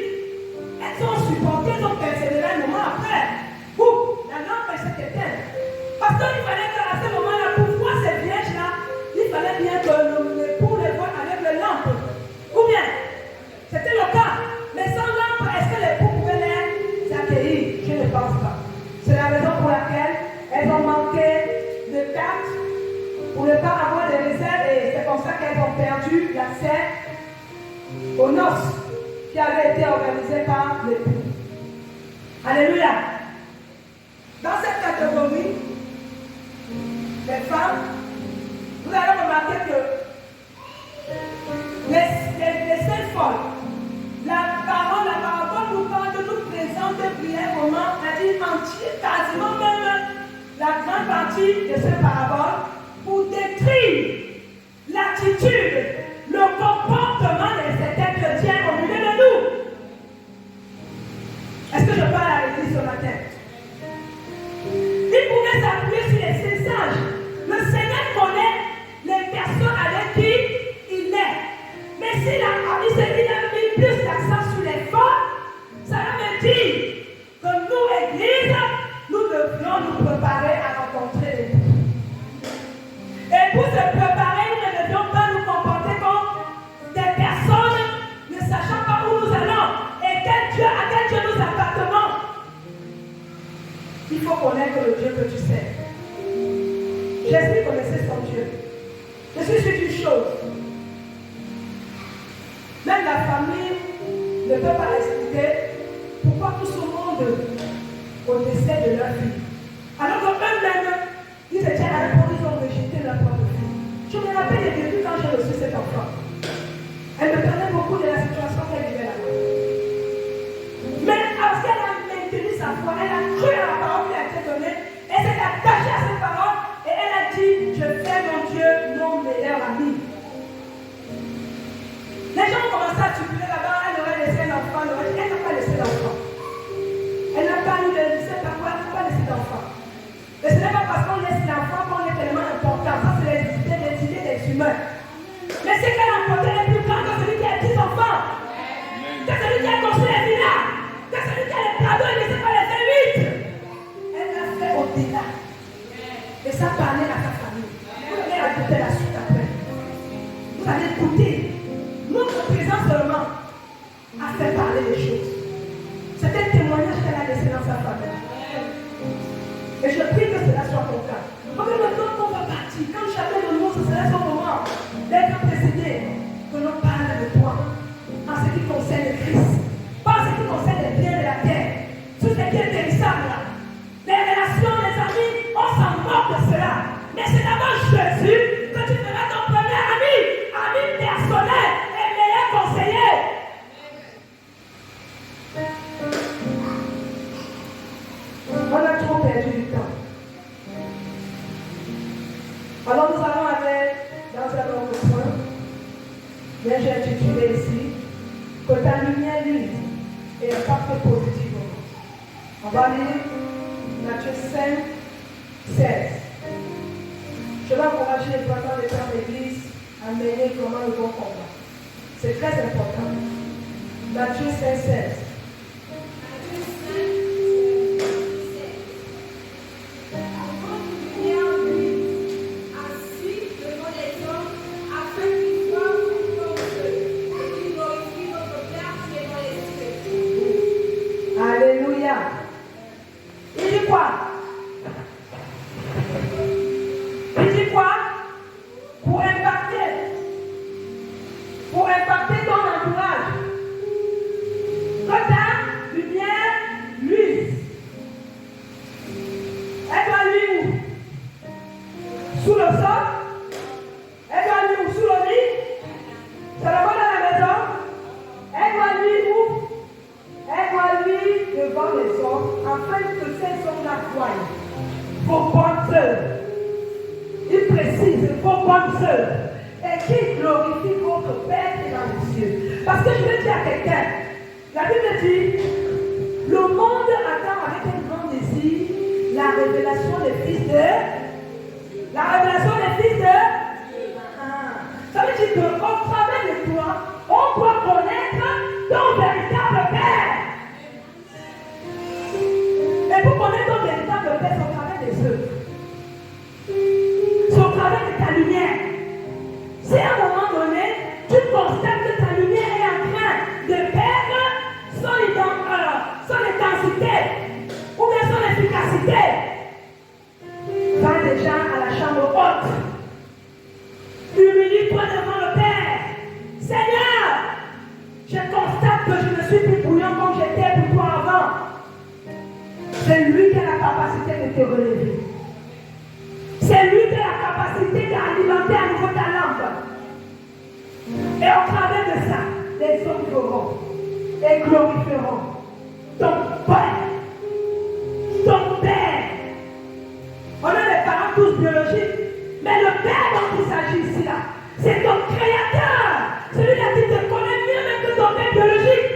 Elles ont supporté, elles ont persévéré un moment après. Boum, la lampe s'est éteinte. Parce qu'il fallait qu'à ce moment-là, pour voir ces vierges-là, il fallait bien que l'époux les voie avec les lampes. Ou bien, c'était le cas. Mais sans lampe, est-ce que l'époux pouvait les accueillir? Je ne pense pas. C'est la raison pour laquelle elles ont manqué de tact pour ne pas avoir de réserve et c'est comme ça qu'elles ont perdu l'accès aux noces qui avaient été organisées par l'époux. Alléluia. Dans cette catégorie, les femmes, vous allez remarquer que les saintes folles, la parabole nous parle de nous présenter brièvement, c'est-à-dire entier, quasiment même la grande partie de cette parabole, pour décrire l'attitude, le comportement de certains chrétiens au milieu de nous. Est-ce que je parle à l'église ce matin? Il pouvait s'appuyer sur les sages. Le Seigneur connaît les personnes avec qui il est. Mais s'il a mis plus l'accent sur les femmes, ça veut dire que nous, Église, nous devrions nous préparer à rencontrer les gens. Et pour se préparer, nous ne devions pas nous comporter comme des personnes ne sachant pas où nous allons et à quel Dieu nous appartenons. Il faut connaître le Dieu que tu sais. Jésus connaissait son Dieu. Je suis sur une chose. Même la famille ne peut pas expliquer pourquoi tout ce monde au décès de leur fille. Alors qu'eux-mêmes, ils étaient à un point, ils ont rejeté leur propre fille. Je me rappelle les débuts quand j'ai reçu cet enfant. Elle me parlait beaucoup de la situation qu'elle vivait là-bas. Mais parce qu'elle a maintenu sa foi, elle a cru à la parole qui a été donnée, elle s'est attachée à cette parole et elle a dit, je fais mon Dieu mon meilleur ami. Les gens ont commencé à tupuler là-bas, elle aurait laissé l'enfant, elle n'a pas laissé l'enfant. Elle n'a pas eu de, je ne sais pas quoi, elle n'a pas laissé l'enfant. Mais ce n'est pas parce qu'on laisse l'enfant qu'on est tellement important, ça c'est les idées des humains. Mais c'est qu'elle a emporté les plus grands que celui qui a 10 enfants, que celui qui a construit les villas, que celui qui a les cadeaux et ne sait pas les faire 8. Elle l'a fait au-delà. Et ça parlait à sa famille. Vous allez écouter la suite après. Vous allez écouter. Notre présence seulement a fait parler des choses. C'est un témoignage qu'elle a laissé dans sa famille. Et je prie que cela soit ton cas. Parce que maintenant qu'on va partir, quand chacun de nous, ce sera son moment d'être précédé, que l'on parle de toi en ce qui concerne le Christ, pas en ce qui concerne les biens de la terre, tout ce qui est périssable là. Les relations, les amis, on s'en moque de cela. Mais c'est d'abord Jésus que tu feras ton premier ami personnel. Mais j'ai intitulé ici que ta lumière luise et impacte positivement. On va lire Matthieu 5, 16. Je vais encourager les parents des pères d'église à mener vraiment le bon combat. C'est très important. Matthieu 5, 16. Alléluia. Il dit quoi? Il dit quoi? Pour impacter ton entourage. Que ta lumière luise. Elle doit luire où? Sous le sol? Elle doit luire où? Sous le lit? C'est le bon dans la maison? Elle doit luire où? Elle doit luire devant les hommes afin que ces hommes-là voient vos bonnes œuvres. Il précise vos bonnes œuvres et qui glorifie votre Père qui est dans les cieux. Parce que je vais dire à quelqu'un, la Bible dit, le monde attend avec un grand désir la révélation des fils de... La révélation des fils de... Ça veut dire qu'au travers de toi, on doit connaître ton véritable Père. Et pour connaître ton véritable Père, c'est au travers des œuvres. C'est au travers de ta lumière. Si à un moment donné, tu constates que ta lumière est en train de perdre son intensité ou bien son efficacité, va déjà à la chambre haute. Humilie-toi devant le Père. Seigneur, je constate que je ne suis plus bouillant comme j'étais pour toi avant. C'est lui qui a la capacité de te relever. C'est lui qui a la capacité d'alimenter à nouveau ta lampe. Et au travers de ça, les hommes verront et glorifieront ton Père. Ton Père. On a des parents tous biologiques, mais le Père dont il s'agit ici là, c'est ton Créateur. Celui-là qui te connaît mieux même que ton Père biologique.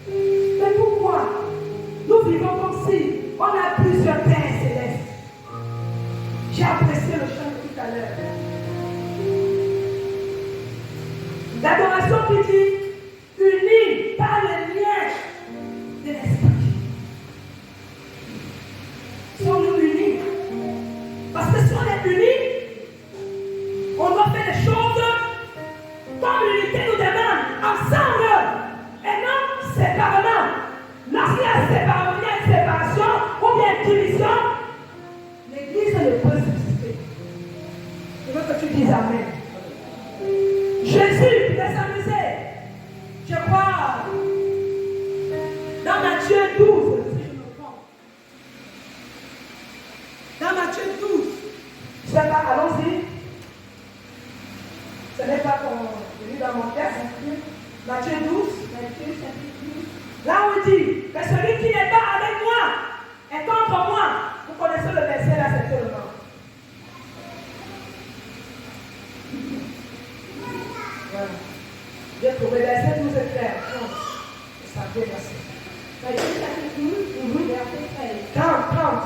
Mais pourquoi nous vivons comme si on a plusieurs Pères célestes? J'ai apprécié le chant tout à l'heure. L'adoration qui dit unis par le lien de l'esprit. Sommes-nous unis? Parce que si on est unis, on doit faire les choses comme l'unité nous demande, ensemble, et non séparément. Lorsqu'il y a séparation ou bien division, l'Église ne peut subsister. Je veux que tu dises Amen. Jésus pouvait s'amuser. Je crois dans Matthieu 12, si je me trompe. Dans Matthieu 12. Je ne sais pas, allons-y. Ce n'est pas qu'on lit dans mon texte. Matthieu 12. Là où il dit que celui qui n'est pas avec moi est contre moi. Vous connaissez le verset là, c'est le nom. Voilà. J'ai trouvé le verset 12 est clair. Ça vient passer. Matthieu chapitre 12, verset 13. 30.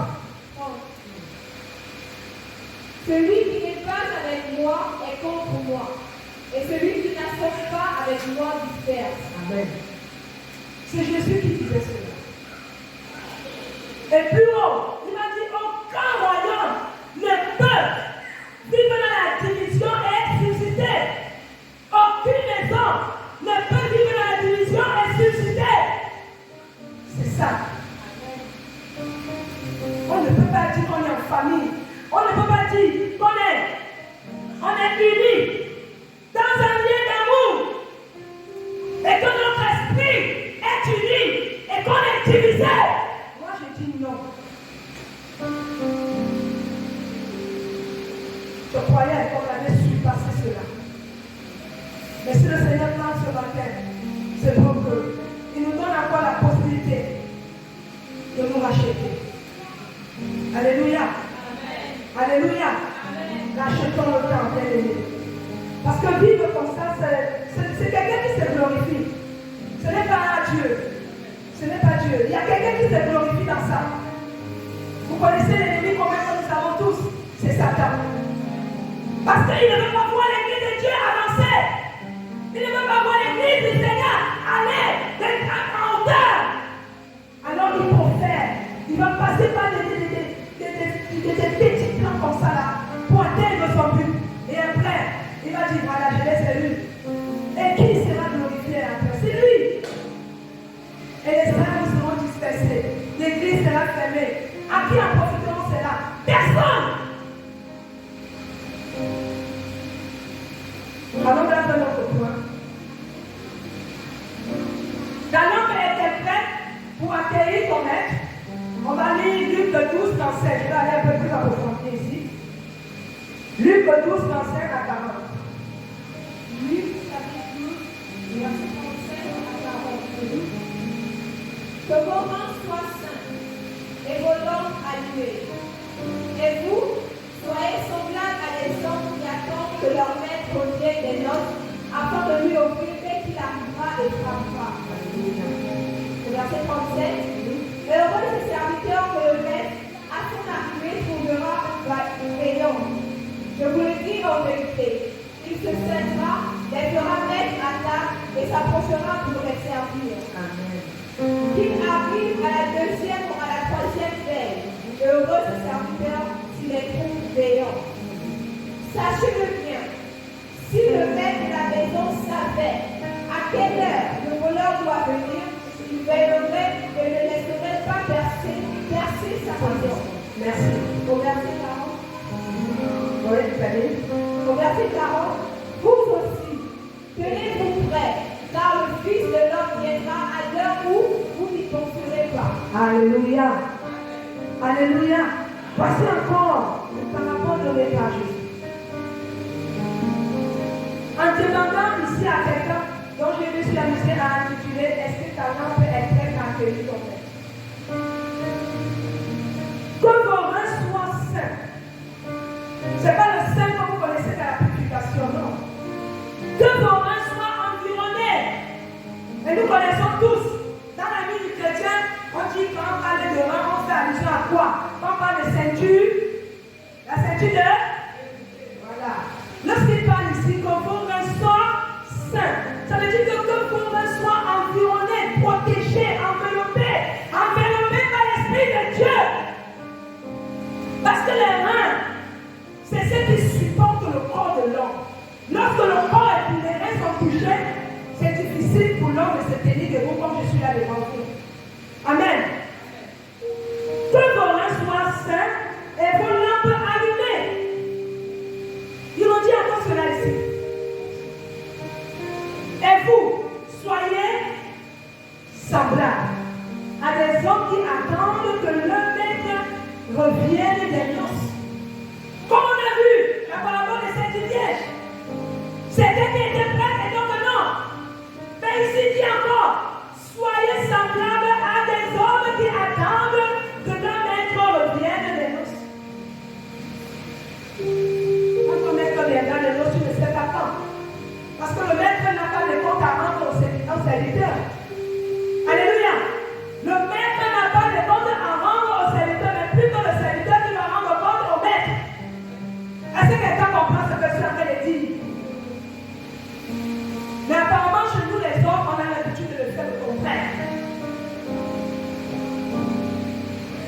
Celui qui n'est pas avec moi est contre moi. Et celui qui n'associe pas avec moi disperse. Amen. C'est Jésus qui disait cela. Et plus haut, il m'a dit aucun royaume ne peut vivre dans la division et être suscité. Aucune maison ne peut vivre dans la division et être suscité. C'est ça. On ne peut pas dire qu'on est en famille. On ne peut pas dire qu'on est unis dans un lien d'amour et que notre esprit est uni et qu'on est divisé. Moi je dis non. Je croyais qu'on avait surpassé cela. Mais si le Seigneur parle ce matin, c'est pour qu'il nous donne encore la possibilité de nous racheter. Alléluia. Alléluia. Rachetons le temps, bien-aimé. Parce que vivre comme ça, c'est quelqu'un qui se glorifie. Ce n'est pas Dieu. Ce n'est pas Dieu. Il y a quelqu'un qui se glorifie dans ça. Vous connaissez l'ennemi comme nous savons tous. C'est Satan. Parce qu'il ne veut pas voir l'église de Dieu avancer. Il ne veut pas voir l'église du Seigneur aller en hauteur. Alors il profère. Il va passer par des petits plans comme ça là pour atteindre son but. Et après, il va dire voilà, je laisse lui. Et qui sera glorifié après? C'est lui. Et les frères seront dispersés. L'église sera fermée. À qui en profiteront cela? Personne. Allons dans un autre point. Ta lampe était prête pour accueillir ton maître. On va lire Luc 12, 37. Je vais aller un peu plus approfondir ici. Luc 12, 35 à 40. Luc chapitre 12, verset 35 à 40. Que vos mains soient saintes et vos lampes allumées. Et vous, soyez semblables à des hommes qui attendent que leur maître revienne des noces afin de lui offrir dès qu'il arrivera et frappera. Verset 37. Heureux ce serviteur que le maître, à son arrivée, trouvera veillant. Je vous le dis en vérité, il se cèdera, les fera mettre à table et s'approchera pour les servir. Qu'il arrive à la deuxième ou à la troisième veille, heureux ce serviteur s'il les trouve veillants. Sachez-le bien, si le maître de la maison savait à quelle heure le voleur doit venir, il veillerait et ne laisserait pas percer sa maison. Merci. Au verset 40. Oui, vous allez. Au verset 40, vous aussi, tenez-vous prêts, car le Fils de l'homme viendra à l'heure où vous n'y penserez pas. Alléluia. Alléluia. Voici encore le parabole de l'État Jésus. En demandant ici à quelqu'un dont je me suis amusé à intituler est-ce que ta lampe est prête à accueillir ton maître? Que vos reins soient saints. Ce n'est pas le saint que vous connaissez de la purification, non. Que vos reins soient environnés. Et nous connaissons tous, dans la vie du chrétien, on dit quand on parle de reins, on fait allusion à quoi? Quand on parle de ceinture, la ceinture de... Voilà. Lorsqu'il parle ici, que vos reins soient saints, ça veut dire que vos reins soient environnés, protégés, enveloppés par l'Esprit de Dieu. Parce que les reins, c'est ce qui supporte le corps de l'homme. Lorsque le corps et les reins sont touchés, c'est difficile pour l'homme de se tenir debout comme je suis là devant vous. Amen. Que vos reins soient saints et vos lampes allumées. Ils ont dit encore cela ici. Et vous, soyez semblables à des hommes qui attendent que leur maître revienne des noces. Comme on a vu la parabole de cette vierge. C'était qui était prête et donc non. Mais ici dit encore, soyez semblables à des hommes qui attendent que leur maître revienne des noces. Quand ton maître viendra des noces, tu ne sais pas quand. Parce que le maître n'a pas de compte à rendre au serviteur. Alléluia. Le maître n'a pas de compte à rendre au serviteur, mais plutôt le serviteur qui va rendre compte au maître. Est-ce que quelqu'un comprend ce que je suis en train de dire? Mais apparemment, chez nous, les hommes, on a l'habitude de le faire le contraire.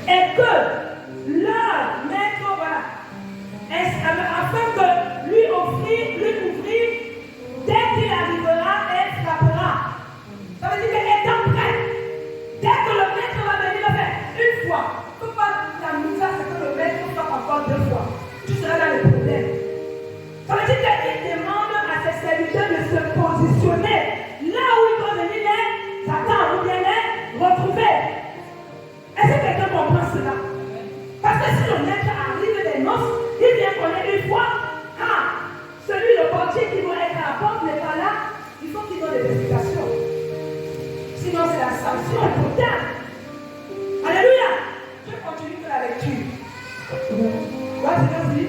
Et que leur maître, voilà, afin de lui ouvrir, dès qu'il arrivera, et frappera. Ça veut dire qu'étant prêt, dès que le maître va venir le faire une fois, il ne faut pas la misère, c'est que le maître fasse encore 2 fois. Tu seras dans le problème. Ça veut dire qu'il demande à ses serviteurs de se positionner là où ils doivent venir les attendre ou bien les retrouver. Est-ce que quelqu'un comprend cela? Parce que si le maître arrive des noces, il vient connaître une fois, celui, le portier qui doit être à la porte n'est pas là, il faut qu'il donne des explications. Sinon, c'est la sanction brutale. Alléluia. Je continue de la lecture. Vas-y.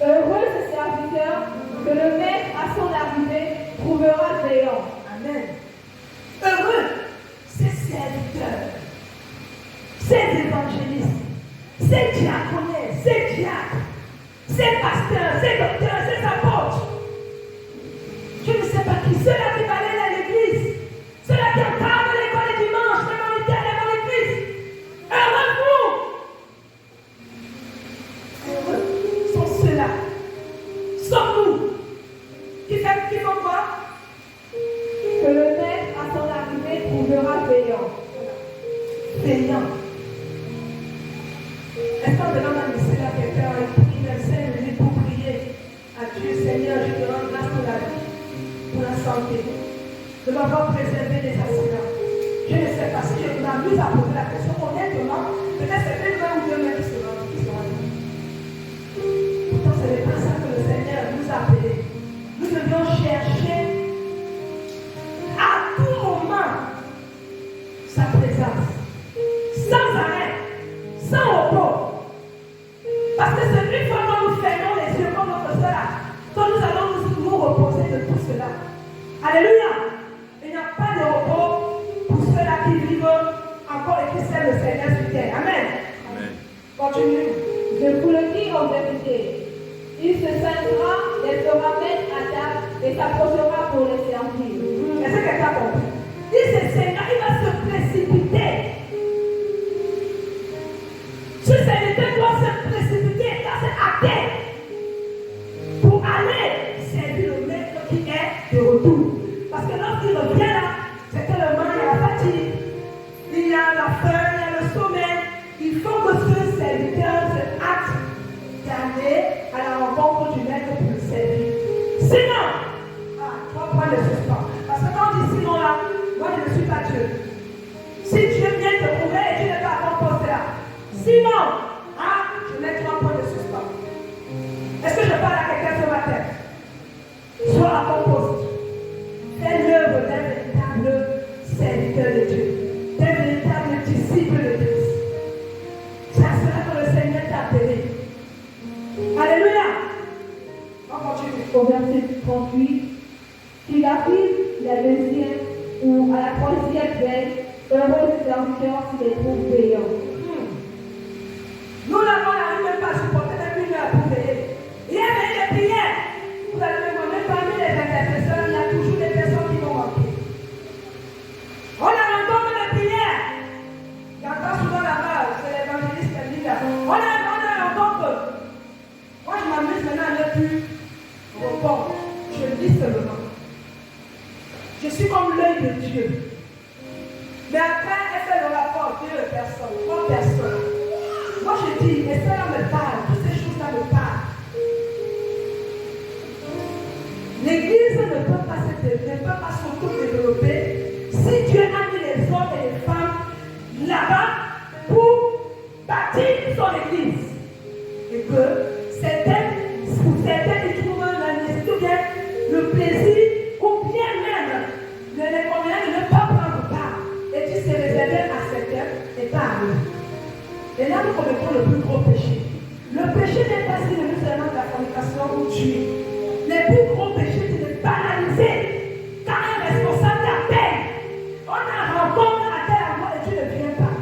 Heureux ce serviteur que le maître à son arrivée trouvera veillant. Amen. Heureux ces serviteurs, ces évangélistes, ces diaconés, ces diacres, ces pasteurs, ces docteurs, ces apôtres. Je ne sais pas qui, ceux-là qui balaient dans l'église, ceux-là qui encadrent l'école le dimanche, les moniteurs, les monitrices. Heureux vous! Heureux sont ceux-là. Sommes-nous qui font quoi? Que le maître à son arrivée trouvera veillant. Veillant. Est-ce qu'on demande à laisser là quelqu'un qui me 5 minutes pour prier à Dieu, Seigneur, je te rends grâce pour la vie, pour la santé, de m'avoir préservé des accidents. Je ne sais pas si je m'amuse à poser la question, honnêtement, peut-être c'est une main ou deux mains qui seront là. Pourtant, ce n'est pas ça que le Seigneur nous a appelés. Nous devions chercher à tout moment sa présence, sans arrêt, sans repos. Parce que c'est une fois que nous fermons les yeux comme notre soeur, quand nous allons nous reposer de tout cela. Alléluia. Il n'y a pas de repos pour ceux-là qui vivent encore et qui servent le Seigneur sur terre. Amen. Amen. Continue. Je vous le dis en vérité. Il se scindra, les fera mettre à table et s'approchera pour les servir. Est-ce que quelqu'un a compris? Il se scindra, il va se précipiter. Ce serviteur doit se précipiter, car c'est à terre, pour aller servir le maître qui est de retour. Parce que lorsqu'il revient là, c'est tellement il y a la fatigue, il y a la faim, il y a le sommeil. Il faut que ce serviteur se hâte d'aller à la rencontre du maître pour le servir. Sinon, tu vas prendre le suspens. Parce que quand on dit sinon là, moi je ne suis pas Dieu. Si Dieu vient te trouver et tu n'es pas à ton poste là, sinon, je mets 3 points de suspens. Est-ce que je parle à quelqu'un ce matin? Sois à ton poste. Fais l'œuvre d'un véritable serviteur de Dieu, d'un véritable disciple de Christ. C'est à cela que le Seigneur t'a appelé. Alléluia. On continue. Au verset 38, qu'il arrive la deuxième ou à la troisième veille, heureux le serviteur s'il les trouve veillants. Nous n'avons même pas supporté même 1 heure pour veiller. Il y a des prières. Vous allez me voir, même parmi les intercesseurs, il y a toujours des personnes qui vont manquer. On a rencontre de prières. J'entends souvent là-bas, c'est l'évangéliste qui dit là. On a rencontre. Moi, je m'amuse maintenant à ne plus répondre. Je lis seulement. Je suis comme l'œil de Dieu. Mais après, elle fait le rapport 2 personnes, 3 personnes. Moi, je dis, et cela me parle, toutes ces choses-là me parlent. L'église ne peut pas s'auto-développer si Dieu a mis les hommes et les femmes là-bas pour bâtir son église. Et que pour certains, ils trouvent la nécessité ou bien le plaisir, ou bien même les moyens de ne pas prendre part. Et Dieu s'est réservé à certains et pas à eux. Et là, nous commettons le plus gros péché. Le péché n'est pas seulement de la fornication ou tuer. Les plus gros péchés, c'est de banaliser. Quand un responsable t'appelle, on a rencontre à tel endroit et tu ne viens pas.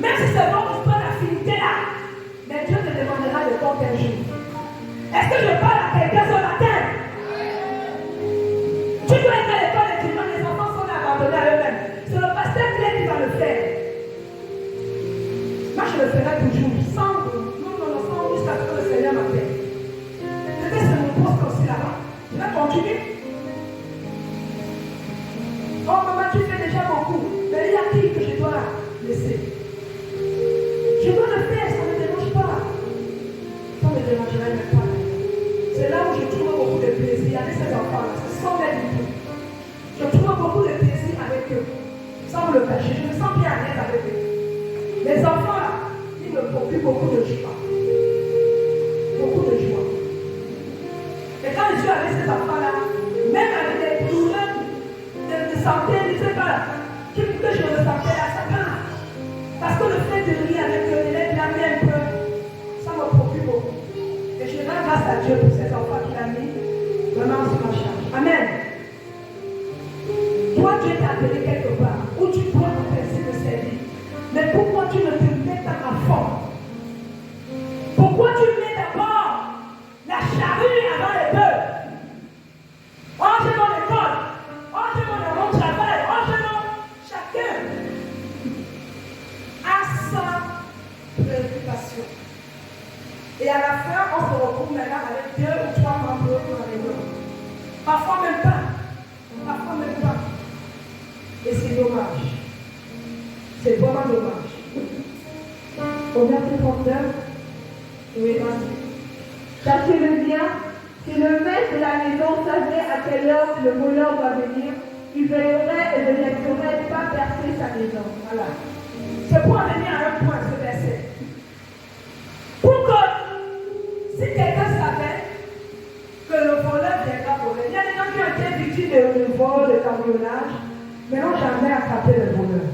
Même si c'est bon, tu prends l'affinité là. Mais Dieu te demandera de compte un jour. Est-ce que je parle à quelqu'un ce matin? Tu dois être à l'école et dimanche, les enfants sont abandonnés à eux-mêmes. C'est le pasteur clé qui va le faire. Moi, je le ferai toujours, sans jusqu'à ce que le Seigneur m'appelle. Peut-être c'est mon poste aussi là-bas. Je vais continuer. Oh, maman, tu fais déjà beaucoup. Mais il y a qui que je dois laisser? Je dois le faire, ça ne me dérange pas. Ça ne me dérangerait même pas. C'est là où je trouve beaucoup de plaisir avec ces enfants-là. Ce sont mes bébés. Je trouve beaucoup de plaisir avec eux. Sans me le cacher, je me sens bien à l'aise avec eux. Les enfants là, ils me procurent beaucoup de joie. Beaucoup de joie. Et quand je suis avec ces enfants là, même avec des problèmes de santé, je ne sais pas, que je ressentais là, ça part. Parce que le fait de rire avec eux, de les blâmer un peu, ça me procure beaucoup. Et je rends grâce à Dieu pour ces enfants qu'il a mis vraiment Cherchez le bien. Si le maître de la maison savait à quelle heure le voleur va venir, il veillerait et ne laisserait pas percer sa maison. Voilà. C'est pour en venir à un point, ce verset. Pour que, si quelqu'un savait que le voleur viendra voler, il y a des gens qui ont été victimes de vol, de cambriolage, mais n'ont jamais attrapé le voleur.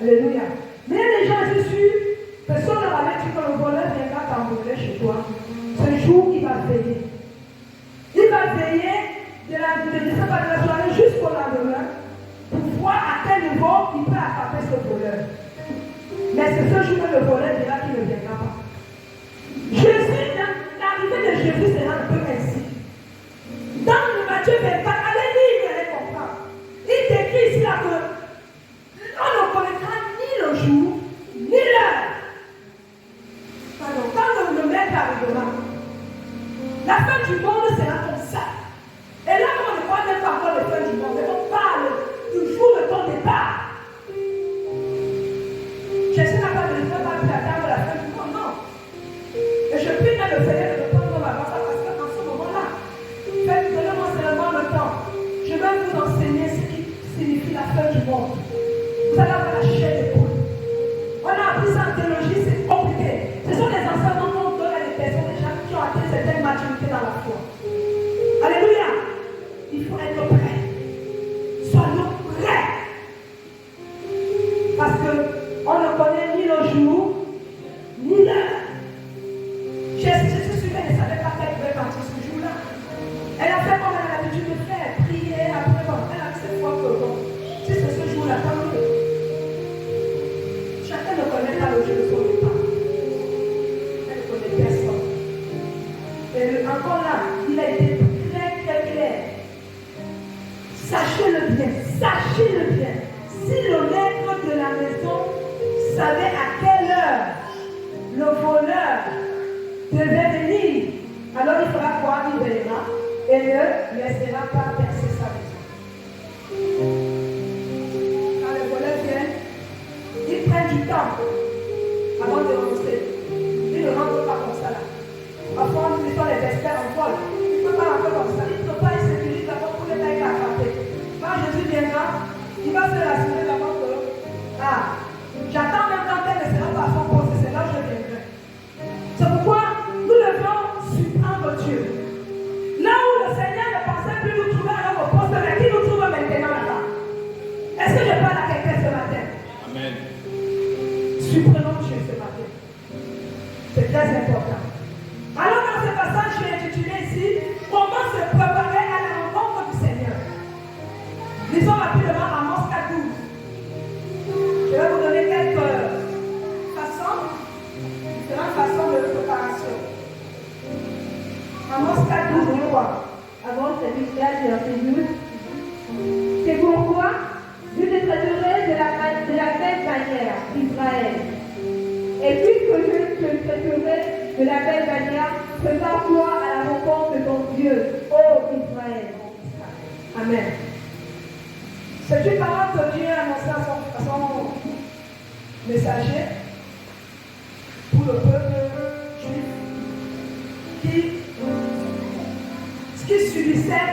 Alléluia. Mais il y a des gens ici sûrs, personne ne va dire que le voleur viendra cambrioler chez toi. Ce jour, il va veiller. Il va veiller de la soirée jusqu'au lendemain pour voir à quel niveau il peut attraper ce voleur. Mais c'est ce jour que le voleur dira qu'il ne viendra pas. Jésus, l'arrivée de Jésus sera un peu ainsi. Dans le Matthieu 24, allez lire, vous allez comprendre. Il décrit ici là que on ne connaîtra ni le jour, ni l'heure. Pardon, quand le maître arrivera, la fin du monde sera comme ça. Et là, on ne parle même pas encore de fin du monde, mais on parle du jour de ton départ. Jésus n'a pas de pas d'attendre la fin du monde, non. Et je prie dans le Seigneur de prendre ma voix parce qu'en ce moment-là, donnez-moi seulement le temps. Je vais vous enseigner ce qui signifie la fin du monde. Vous allez avoir la chair de poule. On a appris ça en théologie, c'est compliqué. Ce sont des enseignements qu'on donne à des personnes déjà qui ont atteint certaines maturités dans la foi. Alléluia. Il faut être prêt. Soyons prêts. Parce qu'on ne connaît ni le jour, ni l'heure. Jésus suivait, ne savait pas qu'elle pouvait partir ce jour-là. Elle a fait comme elle a l'habitude de faire, prier, après, bon, elle a cette foi que bon, si c'est ce jour-là, tant mieux. Chacun ne connaît pas le jour de son départ. Elle ne connaît personne. Et encore là, il a été très très clair. Sachez-le bien, sachez-le bien. Si le maître de la maison savait à quelle heure le voleur devait venir, alors il fera quoi? Il veillera et ne laissera pas percer sa maison. Quand les voleurs viennent, ils prennent du temps avant de rentrer. Ils ne rentrent pas comme ça là. Parfois, nous sont les experts en vol. Ils ne peuvent pas rentrer comme ça. Ils ne peuvent pas être sécurisés d'abord pour les tailles à frapper. Quand Jésus viendra, il va se rassurer d'abord que j'attends même quand elle ne sera pas à son poste, c'est là que je viendrai. C'est pourquoi nous devons surprendre Dieu. Là où le Seigneur ne pensait plus nous trouver à notre poste, mais qui nous trouve maintenant là-bas? Est-ce que je parle à quelqu'un ce matin? Amen. Surprenons Dieu ce matin. C'est très important. Alors dans ce passage, j'ai intitulé ici comment se préparer à la rencontre du Seigneur. Lisons rapidement Amos 4:12. Je vais vous donner quelques différentes façons de préparation. Amos 4:12, on voit. Avant cette histoire, verset 12. C'est pourquoi je te traiterai de la même manière, Israël. Et puisque je te traiterai de la même manière, prépare-toi à la rencontre de ton Dieu, ô Israël. Amen. C'est une parole que Dieu a annoncée à son messager pour le peuple juif qui subissait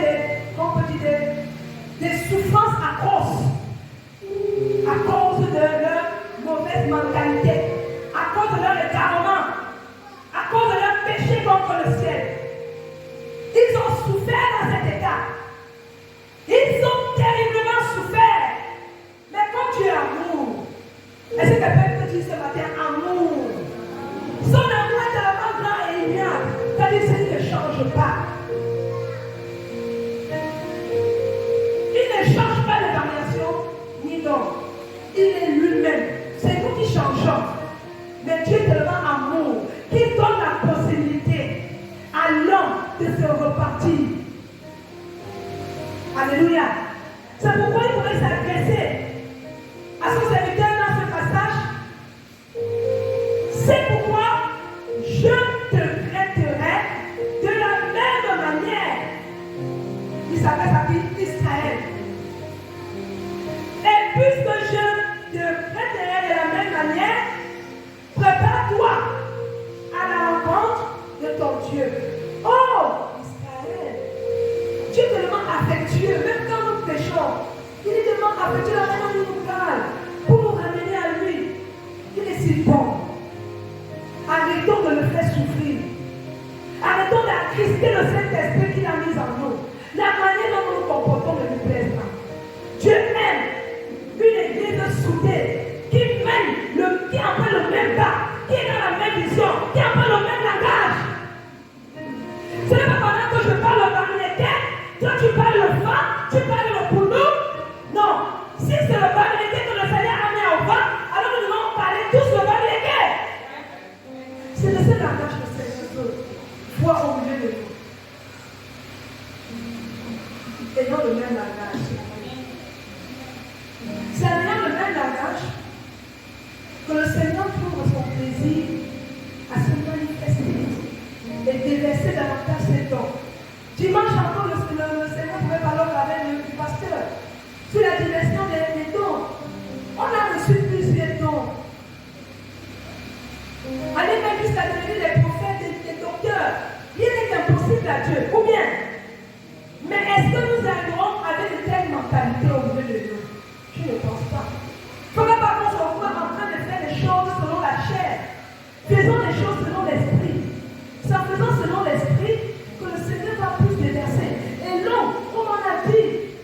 des souffrances à cause de leur mauvaise mentalité, à cause de leur égarement, à cause de leur péché contre le ciel. Ils ont souffert dans cet état. Ils ont terriblement souffert. Mais comme Dieu est amour, est-ce que quelqu'un peut dire ce matin amour? Son amour est tellement grand et immense qu'il ne change pas. Il ne change pas de variation ni d'homme. Il est lui-même. C'est nous qui changeons. Mais Dieu est tellement amour qu'il donne la possibilité à l'homme de se repartir. Alléluia. C'est pourquoi il pourrait s'adresser à son serviteur dans ce passage. C'est pourquoi je te traiterai de la même manière. Il s'adresse à qui? Israël. Et puisque je te traiterai de la même manière, prépare-toi à la rencontre de ton Dieu. affectueux, même quand nous péchons. Il est tellement affectueux, la manière dont il nous parle, pour nous ramener à lui. Il est si bon. Arrêtons de le faire souffrir. Arrêtons d'attrister le Saint-Esprit qu'il a mis en nous. La manière dont nous nous comportons ne lui plaise pas. Dieu aime une église soudée qui mène, qui a le même pas, qui est dans la même vision, qui a le même langage. Ce n'est pas pendant que je parle le bamélétain, toi tu parles le vent, tu parles le poulou. Non, si c'est le bamélétain que le Seigneur a mis au vent, alors nous devons parler tous le bamélétain. C'est de ce langage que le Seigneur veut voir au milieu de nous. Et non le même langage. C'est en ayant le même langage que le Seigneur trouve son plaisir à se manifester et déverser davantage ses dons. Dimanche encore, le Seigneur pouvait parler avec du pasteur sur la dimension des dons. On a reçu plusieurs dons. Allez même jusqu'à devenir des prophètes, des docteurs. Rien n'est impossible à Dieu. Ou bien, mais est-ce que nous arriverons avec de telles mentalités au milieu de nous? Je ne pense pas. Il ne faudra pas qu'on se retrouve en train de faire des choses selon la chair. Faisons des choses selon l'esprit. C'est en faisant selon l'esprit que le Seigneur va plus déverser. Et non, comme on a dit,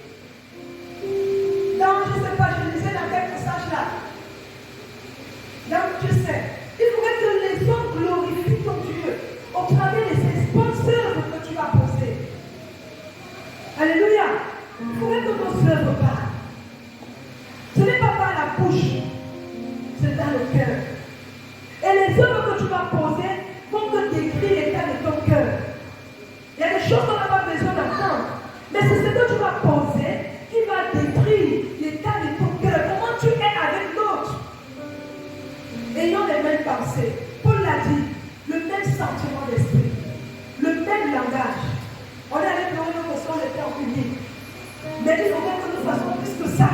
dans, je ne sais pas, je lisais dans quel passage là. Donc, je sais, il faudrait que les hommes glorifient ton Dieu au travers de ces sponsors que tu vas poser. Alléluia. Il faudrait que nos œuvres parlent. Ce n'est pas par la bouche, c'est dans le cœur. Et les œuvres que tu vas poser vont te décrire l'état de ton cœur. Il y a des choses qu'on n'a pas besoin d'entendre. Mais c'est ce que tu vas poser qui va décrire l'état de ton cœur. Comment tu es avec l'autre. Ayant les mêmes pensées. Paul l'a dit, le même sentiment d'esprit, le même langage. On est allé pleurer nos notions, on était en public. Mais il faudrait que nous fassions plus que ça.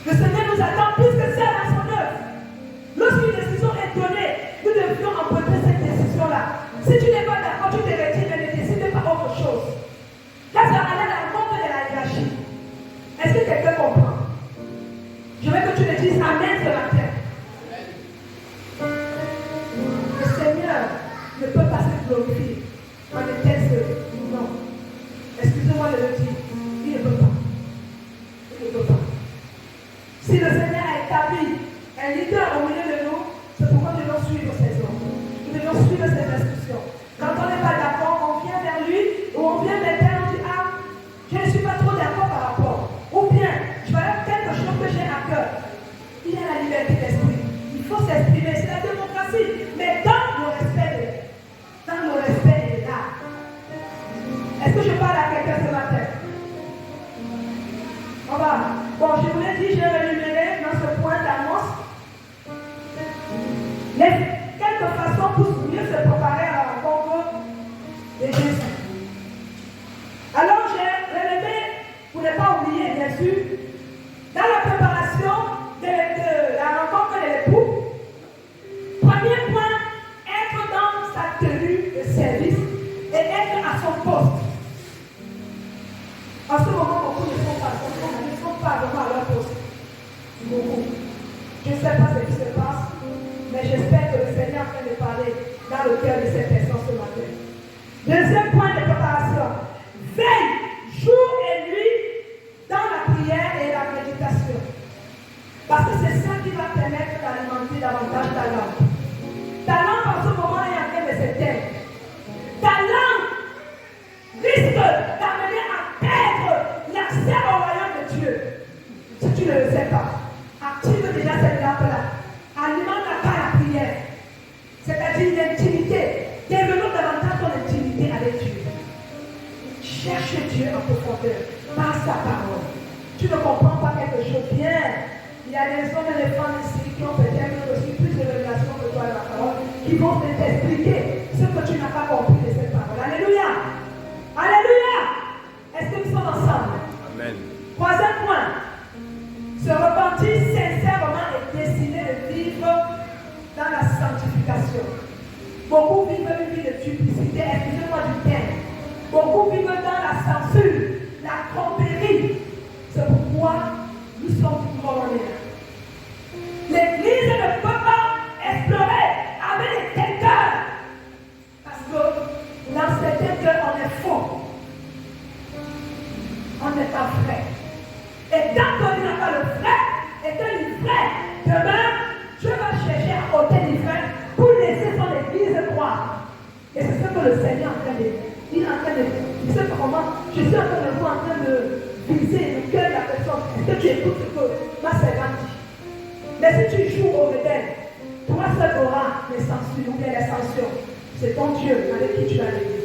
Le Seigneur nous attend plus que ça dans son œuvre. Lorsqu'une décision est donnée, nous devions emprunter cette décision-là. Si tu n'es pas d'accord, tu te retires, mais ne décide pas autre chose. Là, ça va aller à la compte de la hiérarchie. Est-ce que quelqu'un comprend? Je veux que tu me dises Amen ce matin. Le Seigneur ne peut pas se glorifier dans les textes. Non. Excusez-moi de le dire. Il ne peut pas. Il ne peut pas. Si le Seigneur a établi un leader au milieu de nous, c'est pourquoi nous devons suivre ses ordres. Nous devons suivre ses instructions. Quand on n'est pas d'accord, on vient vers lui, ou on vient vers elle, on dit ah, je ne suis pas trop d'accord par rapport. Ou bien, je vais faire quelque chose que j'ai à cœur. Il y a la liberté d'esprit. Il faut s'exprimer, c'est la démocratie. Mais dans le respect, il est là. Est-ce que je parle à quelqu'un ce matin? On va. Bon, je vous l'ai dit, j'ai énuméré dans ce point d'annonce quelques façons pour mieux se préparer à la rencontre de Jésus. Alors, j'ai relevé, pour ne pas oublier, bien sûr, dans la préparation de la rencontre de l'époux, premier point, être dans sa tenue de service et être à son poste. En ce moment, beaucoup ne sont pas vraiment à leur poste. Beaucoup. Je ne sais pas ce qui se passe, mais j'espère que le Seigneur est en train de parler dans le cœur de ces personnes ce matin. Deuxième point de préparation. Veille, jour et nuit, dans la prière et la méditation. Parce que c'est ça qui va permettre d'alimenter davantage ta langue. Ta langue, en ce moment, est en train de s'éteindre. Ta langue risque d'amener à perdre l'accès au royaume de Dieu. Si tu ne le sais pas, active déjà cette lampe-là. Alimente-la par la prière. C'est-à-dire l'intimité. Développe davantage ton intimité avec Dieu. Cherche Dieu en profondeur par sa parole. Tu ne comprends pas quelque chose bien. Il y a des hommes et des femmes ici qui ont peut-être reçu plus de révélations que toi de la parole, qui vont t'expliquer ce que tu n'as pas compris de cette parole. Alléluia. Alléluia. Est-ce que nous sommes ensemble? Amen. Troisième point. Se repentir sincèrement et décider de vivre dans la sanctification. Beaucoup vivent une vie de duplicité, excusez-moi du terme. Beaucoup vivent dans la censure. le Seigneur est en train de, il est en train de, je sais pas comment, je suis en train de vous en train de viser le cœur de la personne. Est-ce que tu écoutes ce que ma servante dit? Mais si tu joues au rebelle, toi seul auras les censures ou bien les sanctions. C'est ton Dieu avec qui tu vas vivre.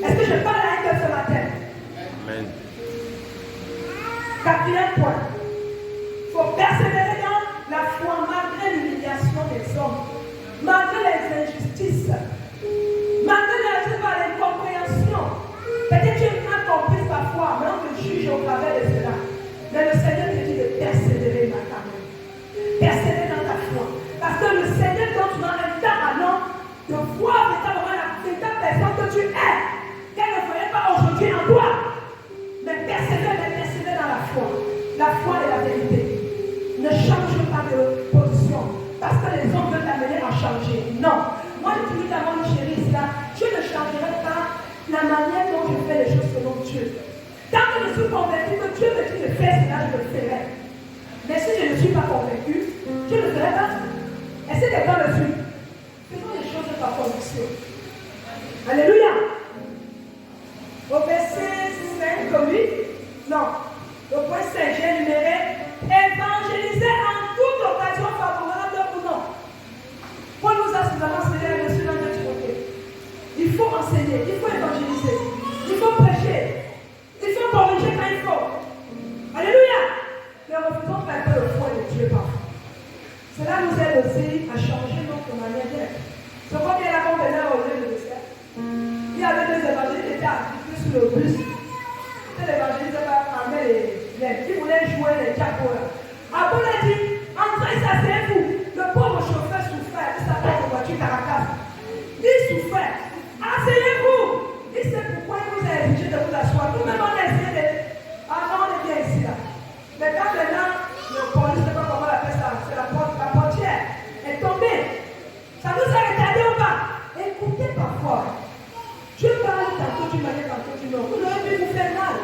Est-ce que je parle à un cœur ce matin? Amen. Quatrième point. Il faut persévérer dans la foi malgré l'humiliation des hommes, malgré les injustices, malgré l'incompréhension. Peut-être que tu es mal compris parfois, mais on te juge au travers de cela. Mais le Seigneur te dit de persévérer dans ta main. Persévérer dans ta foi. Parce que le Seigneur, quand tu as un talent de voir véritablement la personne que tu es, qu'elle ne ferait pas aujourd'hui en toi. Mais persévère dans la foi. La foi est la vérité. Ne change pas de position parce que les hommes veulent t'amener à changer. Non. Moi, je dis à mon chéri, je ne changerai pas la manière dont je fais les choses selon Dieu. Tant que je suis convaincu que Dieu me dit de faire cela, je le ferai. Mais si je ne suis pas convaincu, je ne le ferai pas. Est-ce que quelqu'un me suit? Faisons les choses par conviction. Alléluia. Au verset 5, oui. Non. Le point 5, j'ai énuméré évangéliser en toute occasion favorable ou non. Paul nous a suffisamment enseigné à reçu dans notre côté. Il faut enseigner, il faut évangéliser, il faut prêcher, il faut corriger quand il faut. Alléluia. Mais refusons pas que le foi de Dieu parfois. Cela nous aide aussi à changer notre manière d'être. C'est comme il y a la conveneur au lieu de dessert. Il y avait des évangélistes qui étaient appliqués sur le bus. L'évangéliste va prendre qui voulait jouer les diapos. Après, on a dit, entrez, asseyez-vous. Le pauvre chauffeur souffrait, il s'appelle une voiture Caracas. Il souffrait. Asseyez-vous. Il sait pourquoi il vous a exigé de vous asseoir. Nous-mêmes, on a essayé de. Ah non, on est bien ici là. Mais quand maintenant, le police, je ne sais pas comment on appelle ça, c'est la portière, est tombée. Ça nous a retardé ou pas? Écoutez parfois. Dieu parle tantôt d'une manière, tantôt d'une autre. Vous l'aurez pu vous faire mal.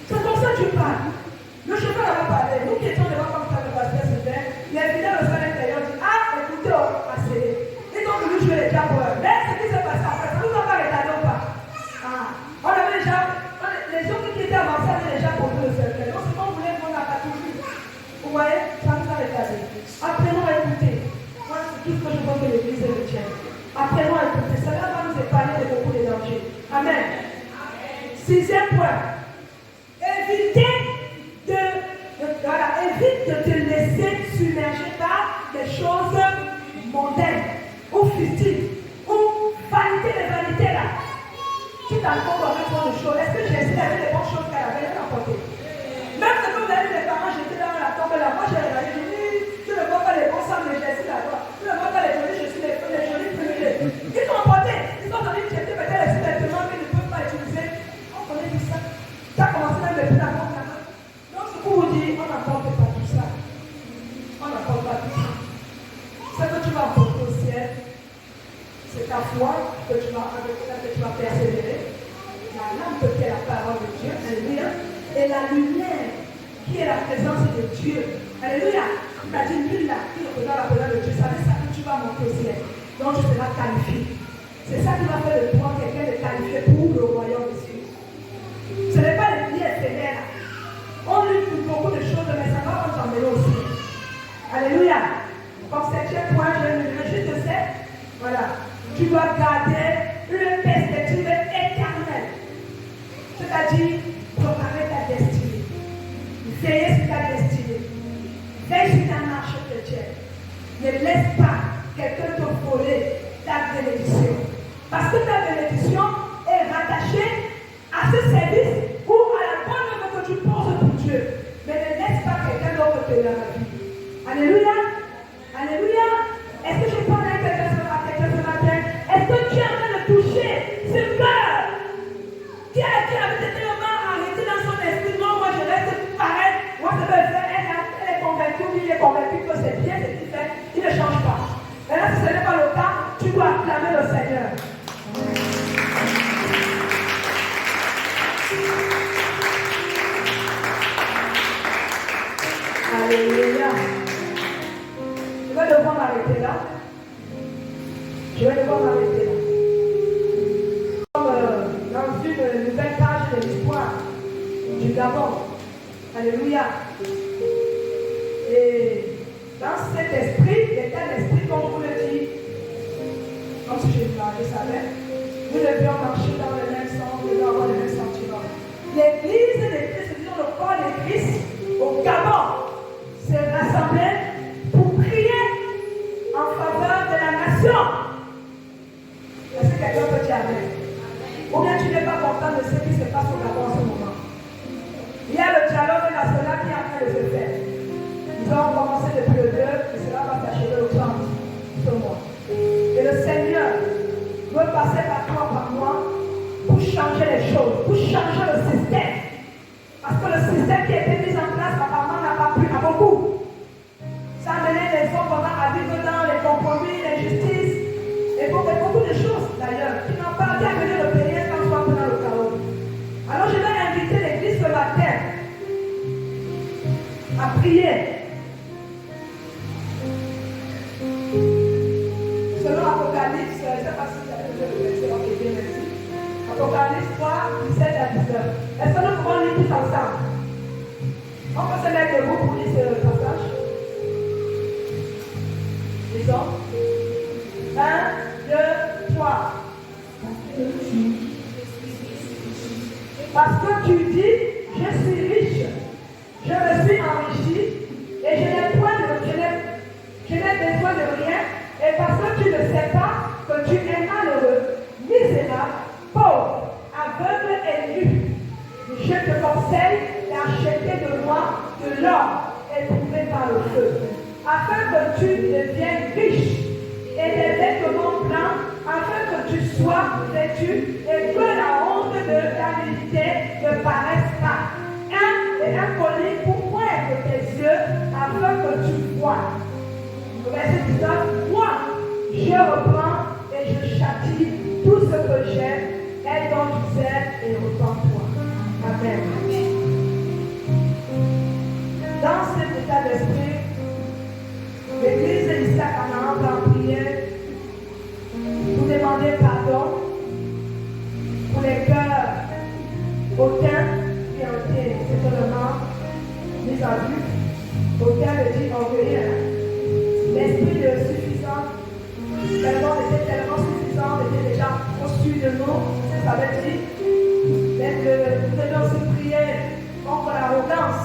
C'est comme ça que Dieu parle. Le chauffeur n'a pas parlé. Nous qui étions devant comme ça, le pasteur Sylvain, il a vidé le sol intérieur, dit ah, écoutez, assez. Ils ont voulu jouer les diapos. Mais ce qui s'est passé après, ça ne nous a pas retardé ou pas? Ah, on avait déjà, les gens qui étaient avancés avaient déjà posé le cercle. Donc, c'est qu'on voulait qu'on n'a pas toujours. Vous voyez, ça nous a retardé. Apprenons à écouter. Moi, c'est tout ce que je vois que l'Église retienne. Apprenons à écouter. Cela va nous épargner de beaucoup de dangers. Amen. Sixième point. Évite de te laisser submerger par des choses mondaines ou futiles ou vanité des vanités là. Tu t'encombres avec trop de choses. Est-ce que j'ai essayé avec les bonnes choses qu'elle avait apportées? Même ce que vous avez vu les parents jeter dans la tombe là, moi j'ai regardé, je dis, tu ne vois pas les bons sangs, mais j'ai essayé là-bas. Tu ne vois pas les jolis, je suis les jolis primés. Ils sont emportés, ils sont venus jeter peut-être les sous-vêtements qu'ils ne peuvent pas utiliser. On connaît tout ça. Ça a commencé même depuis la montre là. Donc ce qu'on vous dit, on n'apporte pas tout ça. On n'apporte pas tout ça. Ce que tu vas apporter au ciel, c'est ta foi avec laquelle tu vas persévérer. La lampe qui est la parole de Dieu, alléluia, et la lumière qui est la présence de Dieu, alléluia. La lumière là qui représente la présence de Dieu, ça veut dire que tu vas monter au ciel. Donc tu seras qualifié. C'est ça qui va faire de toi quelqu'un de qualifié pour le royaume de Dieu. Ce n'est pas les vies éphémères. On lutte pour beaucoup de choses, mais ça va nous emmener aussi. Alléluia. Comme septième point, je juste sais, voilà, tu dois garder une perspective éternelle. C'est-à-dire, préparer ta destinée. Veiller sur ta destinée. Veille sur ta marche chrétienne. Ne laisse pas quelqu'un te voler ta bénédiction. Parce que ta bénédiction est rattachée à ce service ou à la bonne œuvre que tu poses pour Dieu. Mais ne laisse pas quelqu'un d'autre te la vie. Alléluia. Alléluia. Est-ce que je parle avec quelqu'un ce matin? Est-ce que tu es en train de toucher ce cœur qui avait tellement arrêté dans son esprit? Non, moi je reste pareil. Moi je veux faire. Elle est convaincue, oui, il est convaincu que c'est bien ce qu'il fait. Il ne change pas. Mais là, si ce n'est pas le cas, tu dois acclamer le Seigneur. Alléluia. Je vais devoir m'arrêter là. Je vais devoir m'arrêter là. Gabon. Alléluia. Et dans cet esprit, l'état d'esprit, comme vous le dites, comme si je savais, nous devions marcher dans le même sens, nous devons avoir le même sentiment. L'église de Christ, c'est-à-dire le corps de Christ, au Gabon, s'est rassemblé pour prier en faveur de la nation. Est-ce que quelqu'un peut dire Amen? Ou bien tu n'es pas content de ce qui se passe au Gabon en ce moment? Il y a le dialogue national qui est en train de se faire. Ils ont commencé depuis le 2 et cela va s'achever au 30 ce mois. Et le Seigneur veut passer par moi pour changer les choses, pour changer le système. Parce que le système qui a été mis en place apparemment n'a pas plu à beaucoup. Ça a mené les hommes à vivre dans les compromis, l'injustice et beaucoup de choses d'ailleurs qui n'ont pas bien mené le pays quand on va dans le chaos. Alors je vais inviter l'église ce matin à prier. Selon Apocalypse, je ne sais pas si vous avez le verset, ok, bien merci. Apocalypse 3, 17 à 19. Est-ce que nous pouvons lire tous ensemble? On peut se mettre debout pour lire ce passage. Lisons. 1, 2, 3. Parce que tu dis, je suis riche, je me suis enrichi, et je n'ai besoin de rien, et parce que tu ne sais pas que tu es malheureux, misérable, pauvre, aveugle et nu. Je te conseille d'acheter de moi de l'or éprouvé par le feu, afin que tu deviennes riche, et des vêtements blancs, afin que tu sois vêtu, et que la honte de la nudité ne paraisse pas. Un collier pour poindre tes yeux, afin que tu vois. Verset 19, moi, je reprends et je châtie tout ce que j'aime, aie donc du zèle et repens-toi. Amen. Dans cet état d'esprit, l'église ici à Canaan va en prière pour demander pardon pour les cœurs hautains qui ont été certainement mis en vue. Hautain veut dire orgueilleux. L'esprit de suffisant, tellement était tellement suffisant, était déjà au-dessus de nous, ça veut dire, nous devons aussi prier contre l'arrogance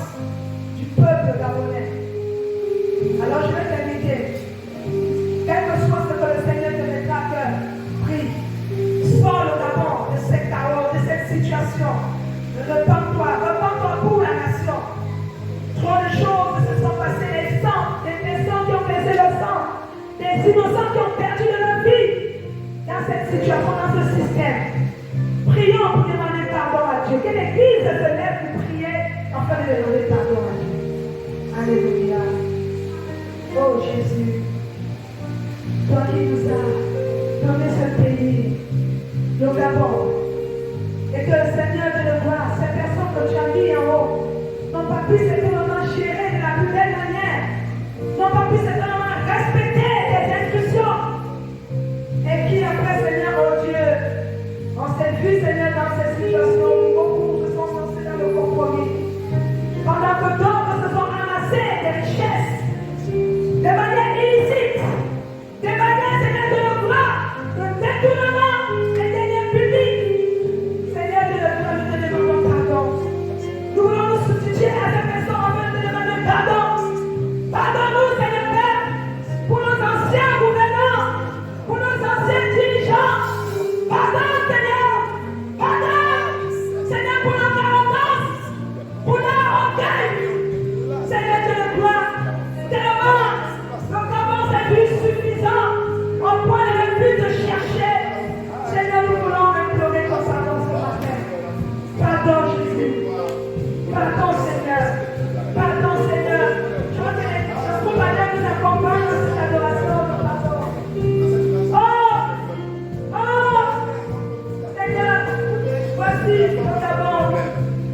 du peuple gabonais. Alors je vais t'inviter, quel que soit ce que le Seigneur te mettra à cœur, prie, sors le Gabon de cette chaos, de cette situation, repens-toi pour la nation. Trop de choses se sont passées, les sangs, des personnes qui ont baissé le sang, des innocents qui ont perdu de leur vie dans cette situation, dans ce système. Prions pour demander pardon à Dieu. Que l'Église se lève pour prier afin de demander pardon à Dieu. Alléluia. Oh Jésus, toi qui nous as donné ce pays, le Gabon, et que le Seigneur de le voir, ces personnes que tu as mis en haut, n'ont pas pu certainement gérer de la plus belle manière, n'ont pas pu certainement respecter tes instructions, et qui après, Seigneur, oh Dieu, on s'est vu, Seigneur, dans ces situations où beaucoup se sont lancés dans le compromis, pendant que d'autres se sont ramassés des richesses, de manière illicite, de manière, Seigneur, de le voir, de détournement des deniers publics. Seigneur, de le voir, nous te demandons pardon. Nous voulons nous substituer à ces personnes en train de demander pardon. Pardonne-nous, Seigneur Père, pour nos anciens gouvernants, pour nos anciens dirigeants. Pardon, Seigneur. Pardon, Seigneur, pour notre arrogance, pour leur orgueil. Seigneur, de le gloire, tellement le Gabon s'est vu suffisant au point de ne plus te chercher. Seigneur, nous voulons implorer ton pardon ce matin. Pardon, Jésus. Pardon, Seigneur. Pardon, Seigneur. Je veux que les compagnons nous accompagnent dans cette adoration de pardon. Oh, Seigneur, voici le Gabon.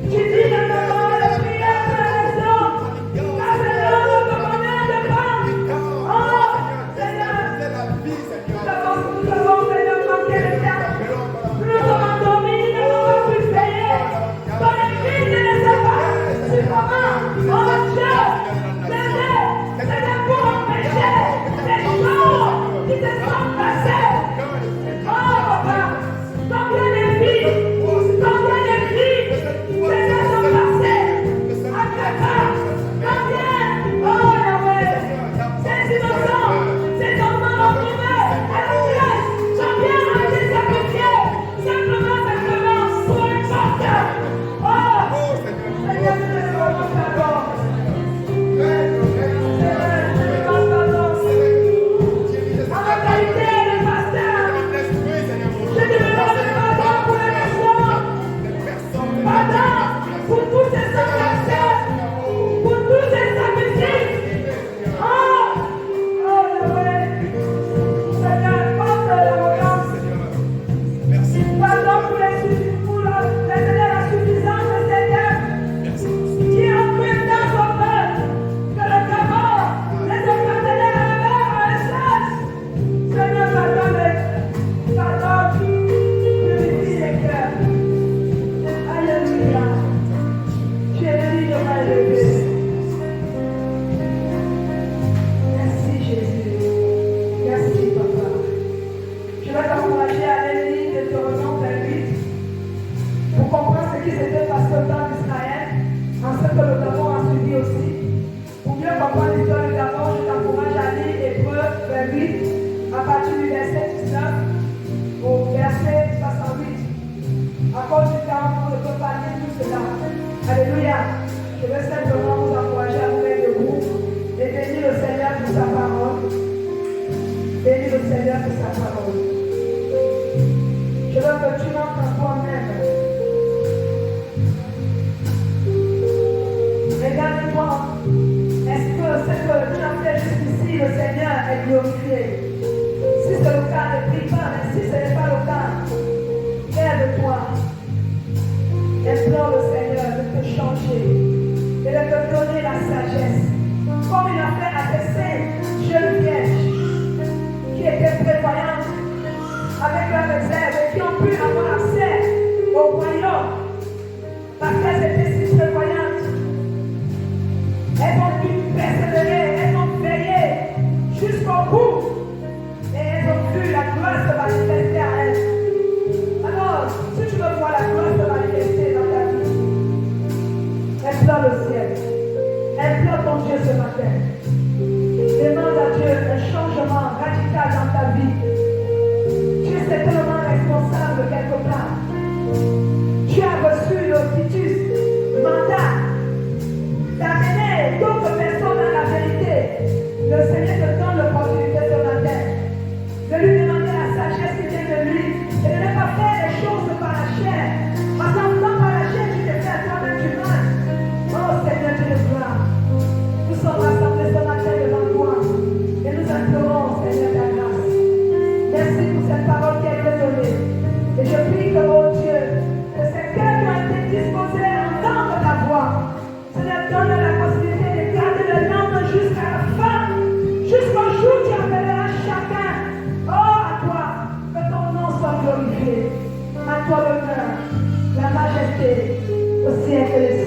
Tu dis dans ta parole de prière pour la nation. Car c'est l'heure de demander de pain. Oh, Seigneur, nous avons, Seigneur, manqué le temps. Nous sommes endormis, nous n'avons pas pu veiller. Ton église ne s'est pas cause du temps, on ne peut pas dire tout cela. Alléluia. Je veux simplement vous encourager à vous mettre debout et bénir le Seigneur pour sa parole. Bénis le Seigneur pour sa parole. Je veux que tu montres en toi-même. Regarde-toi. Est-ce que ce que tu as fait jusqu'ici, le Seigneur est glorifié? Si c'est le cas, ne prie pas, mais si ce n'est pas le cas, aide-toi. Implore le Seigneur de te changer et de te donner la sagesse. Comme il a fait à ces saintes jeunes vierges qui étaient prévoyantes avec leur réserve et qui ont pu avoir accès au royaume parce qu'elles étaient si prévoyantes. Elles ont pu persévérer, elles ont veillé jusqu'au bout et elles ont vu la gloire se manifester à elles. Alors, si tu veux voir la gloire se manifester dans ta vie, implore le ciel, implore ton Dieu ce matin. Demande à Dieu un changement radical dans ta vie. Tu es certainement responsable quelque part. Tu as reçu le titus, mandat, d'amener d'autres personnes à la vérité. Le Seigneur te donne l'opportunité ce matin de lui demander la sagesse qui vient de lui et de ne pas faire les choses par la chair. Parce qu'en faisant par la chair, tu te fais à toi-même du mal. Oh Seigneur, Dieu de gloire, nous sommes rassemblés ce matin devant toi et nous implorons, Seigneur, ta grâce. Merci pour cette parole qui a été donnée. Et je prie que, oh Dieu, que ces cœurs qui ont été disposés à entendre ta voix, Seigneur, donne la possibilité de garder le nom jusqu'à la fin, jusqu'au jour où tu appelleras chacun. Oh, à toi, que ton nom soit glorifié. À toi l'honneur, la majesté, au siècle des